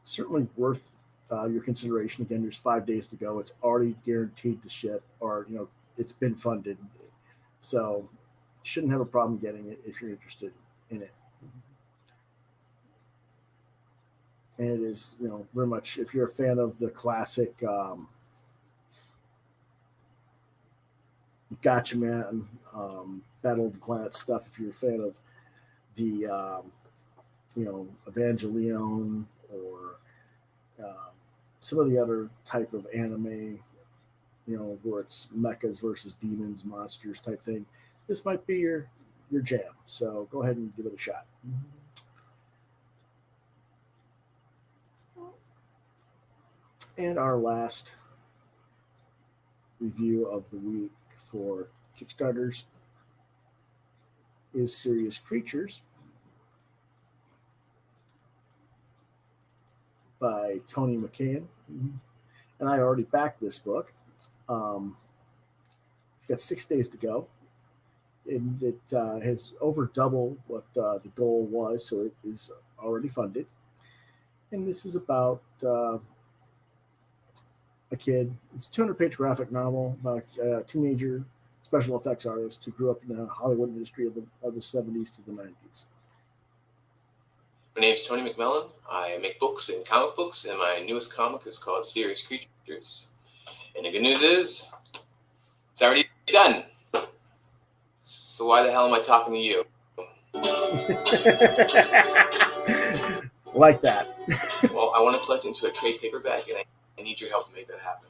Certainly worth your consideration. Again, there's 5 days to go. It's already guaranteed to ship, or it's been funded, so shouldn't have a problem getting it if you're interested in it. And it is, very much, if you're a fan of the classic Gotcha Man, Battle of the Planet stuff, if you're a fan of the Evangelion or some of the other type of anime, where it's mechas versus demons, monsters type thing, this might be your jam. So go ahead and give it a shot. And our last review of the week for Kickstarters is Serious Creatures by Tony McCann. And I already backed this book. It's got 6 days to go. And it has over double what the goal was, so it is already funded. And this is about a kid. It's a 200-page graphic novel about a teenager special effects artist who grew up in the Hollywood industry of the 70s to the 90s. My name's Tony McMillan. I make books and comic books, and my newest comic is called Serious Creatures. And the good news is, it's already done. So why the hell am I talking to you? Like that. Well, I want to collect into a trade paperback, and I need your help to make that happen.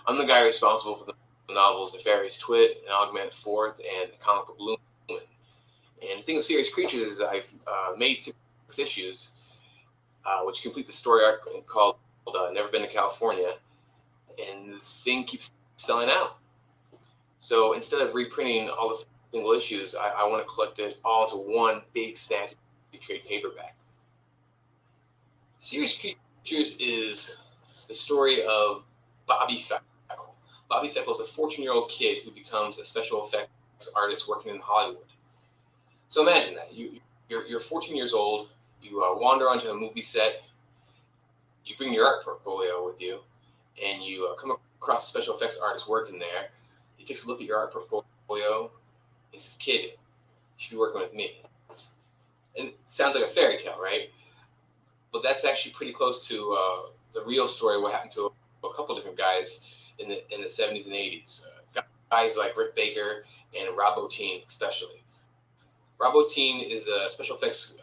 I'm the guy responsible for the novels Nefarious Twit and Augment Forth and the comic book Lumen. And the thing with Serious Creatures is I've made 6 issues, which complete the story arc called Never Been to California, and the thing keeps selling out. So instead of reprinting all the single issues, I want to collect it all into one big snazzy trade paperback. Serious Creatures is the story of Bobby Feckle. Bobby Feckle is a 14-year-old kid who becomes a special effects artist working in Hollywood. So imagine that. You're 14 years old, you wander onto a movie set, you bring your art portfolio with you, and you come across a special effects artist working there. He takes a look at your art portfolio, he says, "Kid, you should be working with me." And it sounds like a fairy tale, right? But that's actually pretty close to the real story, what happened to a couple different guys in the 70s and 80s. Guys like Rick Baker and Rob Bottin especially. Rob Bottin is a special effects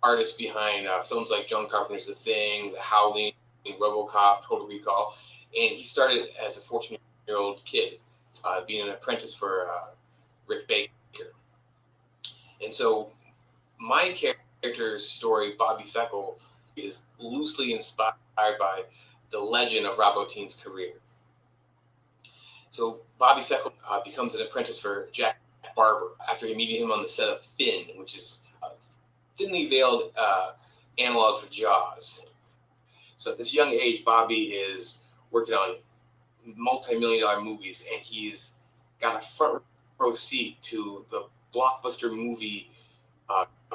artist behind films like John Carpenter's The Thing, The Howling, RoboCop, Total Recall. And he started as a 14-year-old kid, being an apprentice for Rick Baker. And so my character's story, Bobby Feckle, is loosely inspired by the legend of Rob Bottin's career. So Bobby Feckle becomes an apprentice for Jack Barber after meeting him on the set of Finn, which is a thinly veiled analog for Jaws. So at this young age, Bobby is working on multi-million-dollar movies, and he's got a front row seat to the blockbuster movie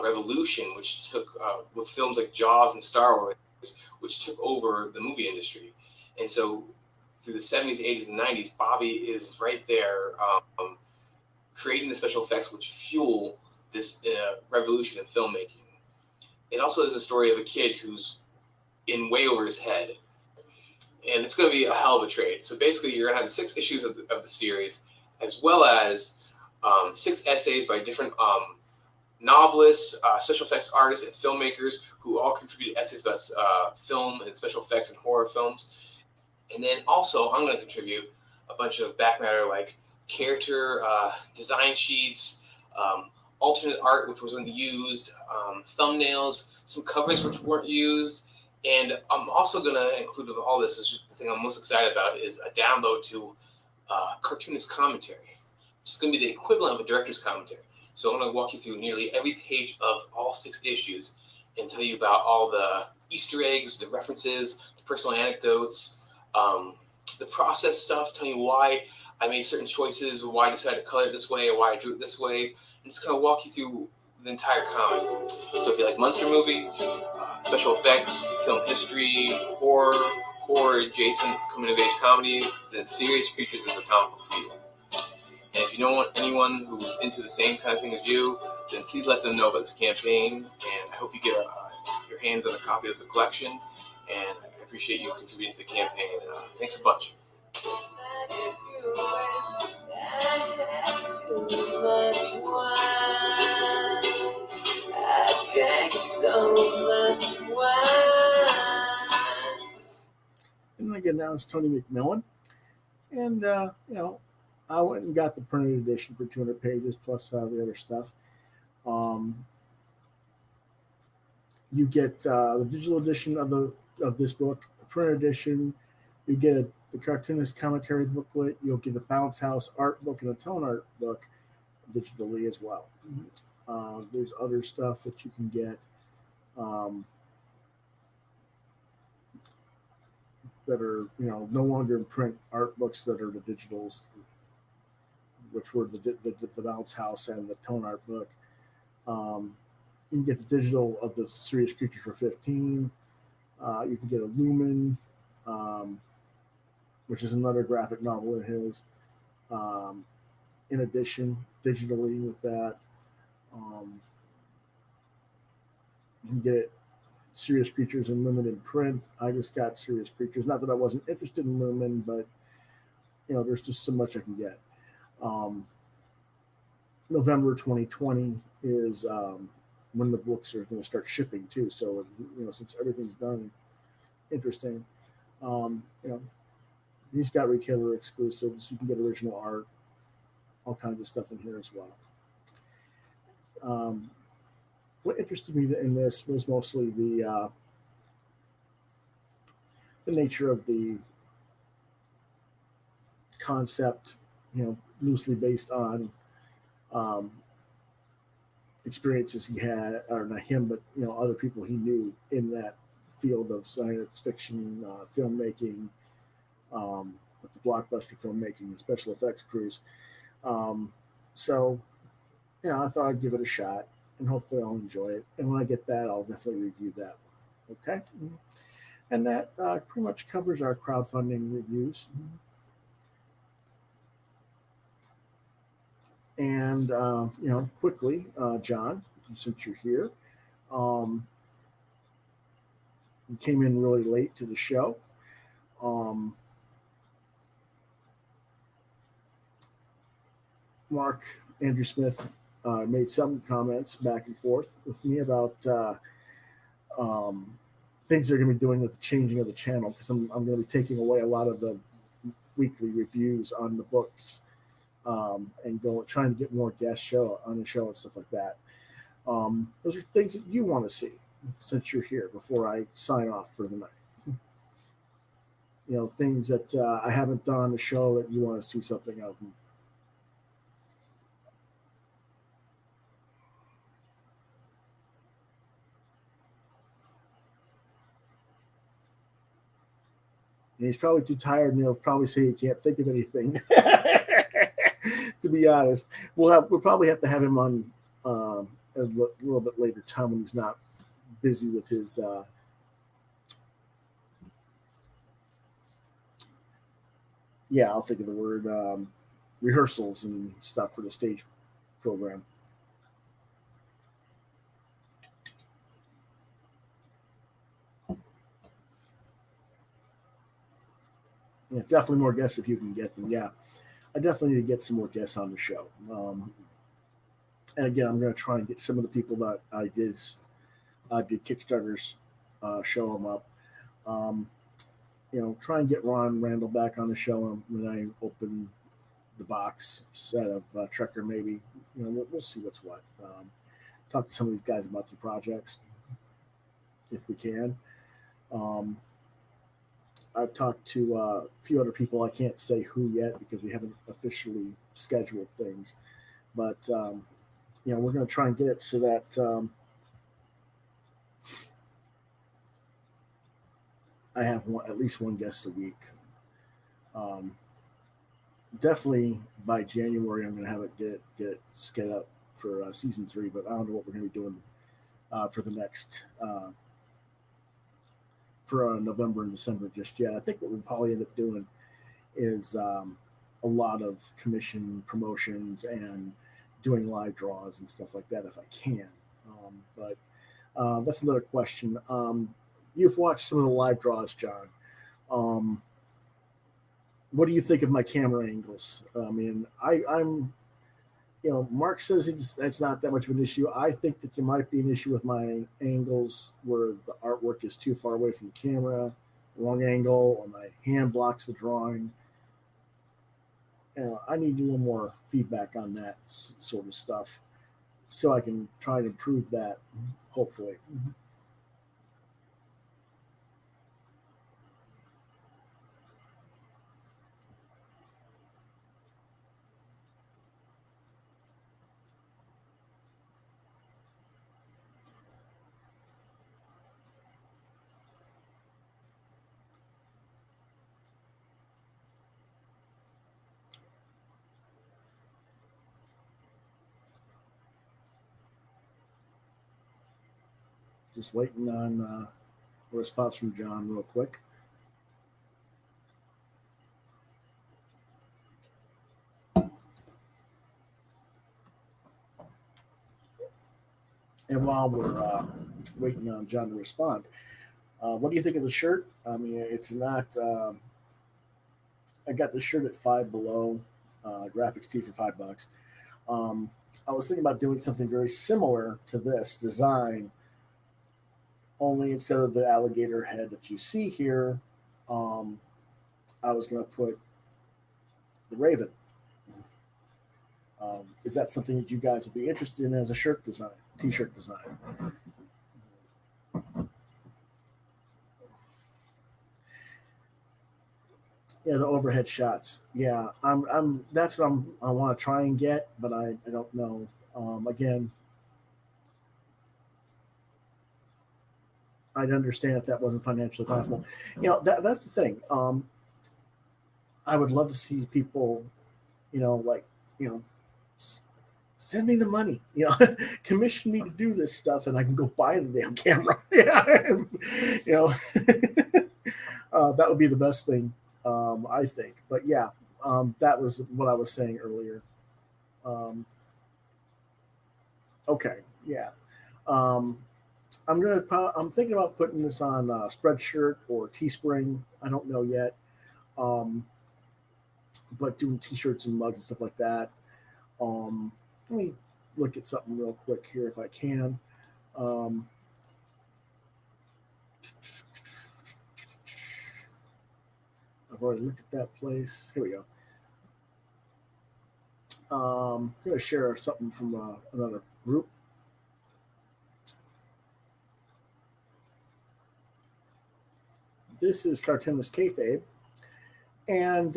revolution, which took with films like Jaws and Star Wars, which took over the movie industry. And so through the 70s, 80s, and 90s, Bobby is right there creating the special effects which fuel this revolution in filmmaking. It also is a story of a kid who's in way over his head. And it's going to be a hell of a trade. So basically, you're going to have 6 issues of the series, as well as 6 essays by different novelists, special effects artists, and filmmakers who all contributed essays about film and special effects and horror films. And then also, I'm going to contribute a bunch of back matter like character design sheets, alternate art which wasn't used, thumbnails, some covers which weren't used. And I'm also going to include with all this, is the thing I'm most excited about, is a download to cartoonist commentary, which is going to be the equivalent of a director's commentary. So I'm going to walk you through nearly every page of all 6 issues and tell you about all the Easter eggs, the references, the personal anecdotes, the process stuff, telling you why I made certain choices, why I decided to color it this way, or why I drew it this way, and just kind of walk you through the entire comic. So if you like monster movies, special effects, film history, horror adjacent coming-of-age comedies, then Serious Creatures is a comic book for you. And if you don't want anyone who's into the same kind of thing as you, then please let them know about this campaign. And I hope you get your hands on a copy of the collection. And I appreciate you contributing to the campaign. Thanks a bunch. And again, now it's Tony McMillan. And, I went and got the printed edition for 200 pages plus the other stuff. You get the digital edition of this book, the printed edition. You get the cartoonist commentary booklet. You'll get the Bounce House art book and a tone art book digitally as well. There's other stuff that you can get that are no longer in print, art books that are the digitals, which were the Bounce House and the tone art book. You can get the digital of the Serious Creatures for $15. You can get a Lumen, which is another graphic novel of his, in addition, digitally with that. You can get it, Serious Creatures in limited print. I just got Serious Creatures. Not that I wasn't interested in Lumen, but there's just so much I can get. November 2020 is when the books are going to start shipping too. So since everything's done, interesting. He's got retailer exclusives. You can get original art, all kinds of stuff in here as well. What interested me in this was mostly the nature of the concept, loosely based on experiences he had, or not him, but other people he knew in that field of science fiction filmmaking, with the blockbuster filmmaking and special effects crews. So I thought I'd give it a shot, and hopefully I'll enjoy it. And when I get that, I'll definitely review that one. Okay, and that pretty much covers our crowdfunding reviews. And quickly, John, since you're here, you came in really late to the show. Mark Andrew Smith made some comments back and forth with me about things they're going to be doing with the changing of the channel, because I'm going to be taking away a lot of the weekly reviews on the books, and trying to get more guests on the show and stuff like that. Those are things that you want to see since you're here before I sign off for the night. Things that I haven't done on the show that you want to see something of. and he's probably too tired, and he'll probably say he can't think of anything. To be honest, we'll probably have to have him on a little bit later time when he's not busy with his I'll think of the word rehearsals and stuff for the stage program. Yeah, definitely more guests if you can get them. Yeah, I definitely need to get some more guests on the show. And again, I'm going to try and get some of the people that I did Kickstarters, show them up. Try and get Ron Randall back on the show when I open the box set of Trekker. Maybe we'll see what's what. Talk to some of these guys about their projects if we can. I've talked to a few other people. I can't say who yet because we haven't officially scheduled things, but we're going to try and get it so that I have at least one guest a week. Definitely by January, I'm going to have it get it set up for season 3. But I don't know what we're going to be doing for the next for November and December just yet. I think what we'll probably end up doing is a lot of commission promotions and doing live draws and stuff like that if I can. But that's another question. You've watched some of the live draws, John. What do you think of my camera angles? I mean, I'm Mark says it's not that much of an issue. I think that there might be an issue with my angles where the artwork is too far away from the camera, wrong angle, or my hand blocks the drawing. I need a little more feedback on that sort of stuff so I can try to improve that, hopefully. Just waiting on a response from John real quick. And while we're waiting on John to respond, what do you think of the shirt? I mean, it's not. I got the shirt at Five Below, graphics tee for $5. I was thinking about doing something very similar to this design, only instead of the alligator head that you see here, I was going to put the raven. Is that something that you guys would be interested in as a shirt design, t-shirt design? Yeah, the overhead shots. Yeah, I'm. That's what I want to try and get, but I don't know. Again, I'd understand if that wasn't financially possible. That's the thing. I would love to see people, send me the money, commission me to do this stuff, and I can go buy the damn camera. That would be the best thing, I think. But yeah, that was what I was saying earlier. Okay, yeah. I'm thinking about putting this on Spreadshirt or Teespring. I don't know yet. But doing t-shirts and mugs and stuff like that. Let me look at something real quick here if I can. I've already looked at that place. Here we go. I'm going to share something from another group. This is Cartoonist Kayfabe. And,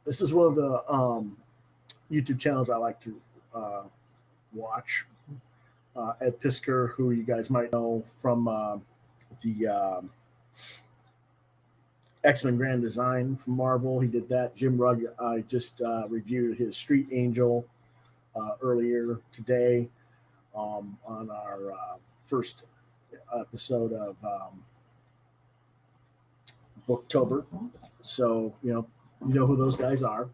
this is one of the YouTube channels I like to watch. Ed Pisker, who you guys might know from the X-Men Grand Design from Marvel. He did that. Jim Rugg, I just reviewed his Street Angel earlier today on our first episode of Booktober. So, you know who those guys are.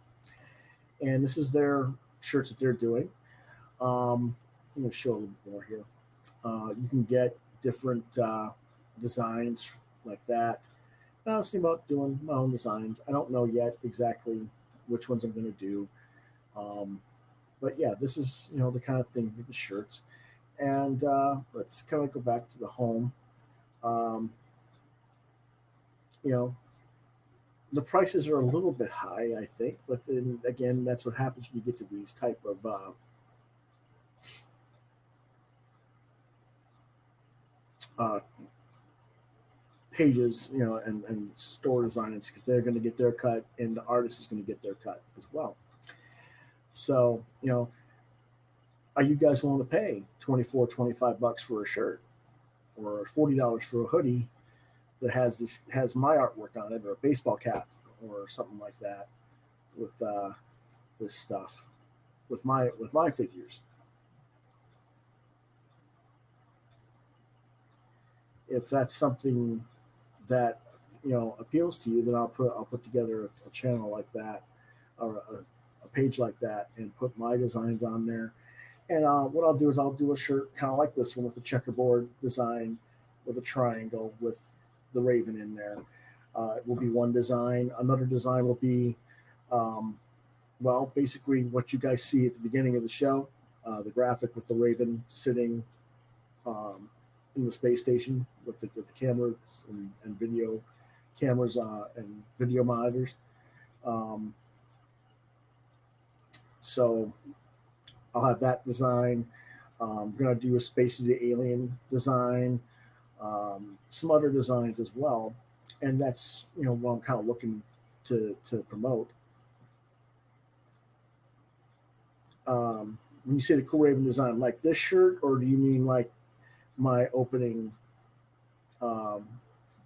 And this is their shirts that they're doing. I'm going to show a little bit more here. You can get different designs like that. I was thinking about doing my own designs. I don't know yet exactly which ones I'm going to do. But yeah, this is, the kind of thing with the shirts. And let's kind of go back to the home. The prices are a little bit high, I think. But then again, that's what happens when you get to these type of pages, and store designs, because they're going to get their cut and the artist is going to get their cut as well. So, are you guys willing to pay $24-25 for a shirt or $40 for a hoodie that has my artwork on it, or a baseball cap or something like that with this stuff with my figures? If that's something that appeals to you, then I'll put together a channel like that, or a page like that, and put my designs on there. And what I'll do is I'll do a shirt kind of like this one with the checkerboard design with a triangle with the raven in there. It will be one design. Another design will be, basically what you guys see at the beginning of the show, the graphic with the raven sitting in the space station with the cameras and video cameras and video monitors. So I'll have that design. I'm going to do a Space of the Alien design, some other designs as well. And that's, what I'm kind of looking to promote. When you say the Cool Raven design, like this shirt, or do you mean like my opening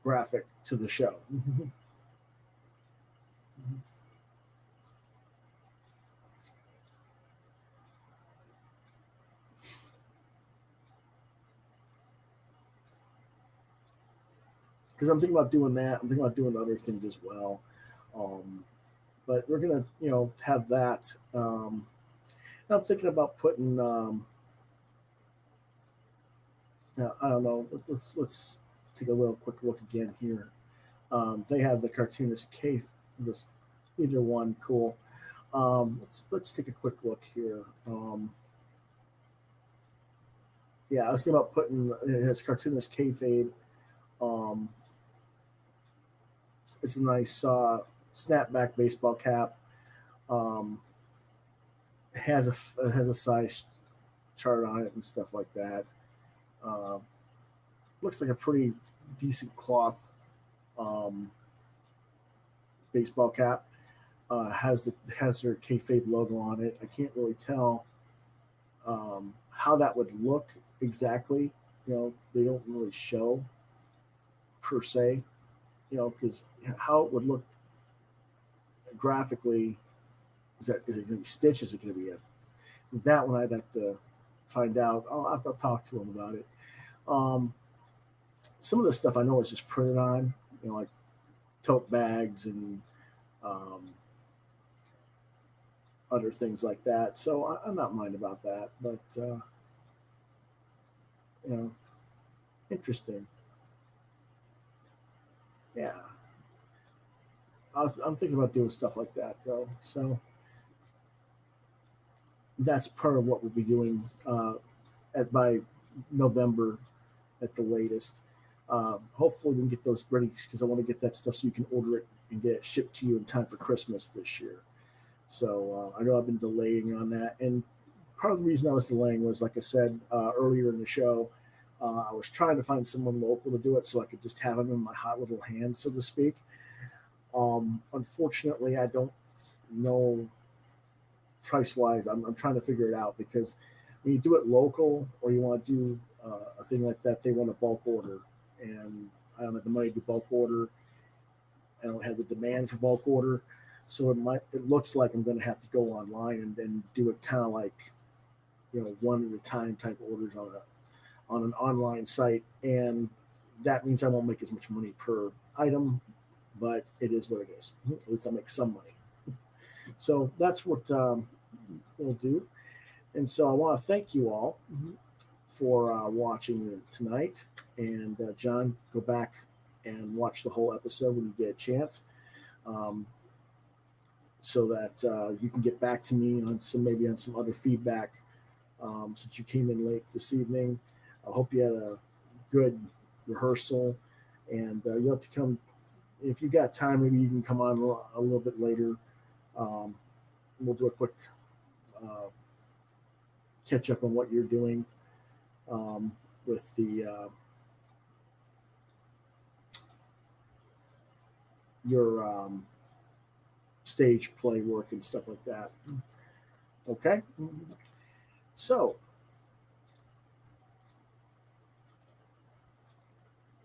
graphic to the show? Because I'm thinking about doing that. I'm thinking about doing other things as well. But we're gonna, have that. I'm thinking about putting. I don't know. Let's take a real quick look again here. They have the cartoonist K. Either one, cool. Let's take a quick look here. I was thinking about putting his cartoonist kayfabe. It's a nice snapback baseball cap. It has a size chart on it and stuff like that. Looks like a pretty decent cloth baseball cap. Has their kayfabe logo on it. I can't really tell how that would look exactly. They don't really show per se. Because how it would look graphically, is it going to be stitched? Is it going to be that one? I'd have to find out. I'll have to talk to him about it. Some of the stuff I know is just printed on, like tote bags and other things like that. So I'm not mind about that, but interesting. Yeah. I'm thinking about doing stuff like that, though. So that's part of what we'll be doing by November at the latest. Hopefully we can get those ready, because I want to get that stuff so you can order it and get it shipped to you in time for Christmas this year. So I know I've been delaying on that. And part of the reason I was delaying was, like I said earlier in the show, I was trying to find someone local to do it so I could just have them in my hot little hands, so to speak. Unfortunately, I don't know price-wise. I'm trying to figure it out, because when you do it local, or you want to do a thing like that, they want a bulk order. And I don't have the money to bulk order. I don't have the demand for bulk order. So it looks like I'm going to have to go online and do it kind of like, one at a time type orders on an online site. And that means I won't make as much money per item, but it is what it is. At least I'll make some money. So that's what we'll do. And so I want to thank you all for watching tonight. And John, go back and watch the whole episode when you get a chance, so that you can get back to me on some other feedback. Since you came in late this evening, I hope you had a good rehearsal, and you'll have to come if you got time. Maybe you can come on a little bit later. We'll do a quick catch up on what you're doing with your stage play work and stuff like that. Okay, so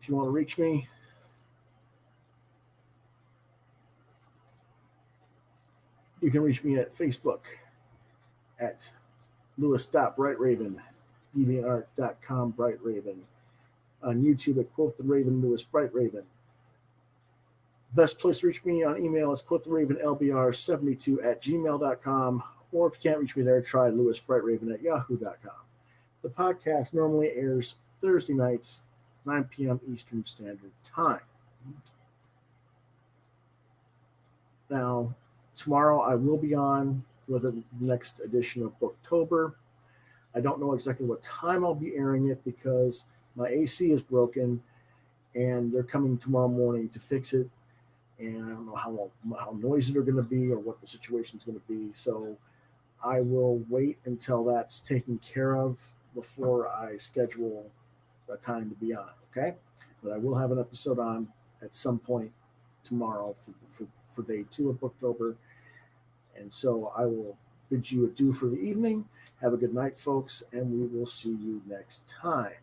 if you want to reach me, you can reach me at Facebook at Lewis.BrightRaven, DeviantArt.com BrightRaven, on YouTube at Quoth the Raven Lewis Bright Raven. Best place to reach me on email is quoththeravenlbr72@gmail.com, or if you can't reach me there, try lewisbrightraven@yahoo.com. The podcast normally airs Thursday nights, 9 p.m. Eastern Standard Time. Now, tomorrow I will be on with the next edition of Booktober. I don't know exactly what time I'll be airing it because my AC is broken and they're coming tomorrow morning to fix it. And I don't know how noisy they're going to be or what the situation is going to be. So I will wait until that's taken care of before I schedule a time to be on, okay? But I will have an episode on at some point tomorrow for day 2 of Booktober. And so I will bid you adieu for the evening. Have a good night, folks, and we will see you next time.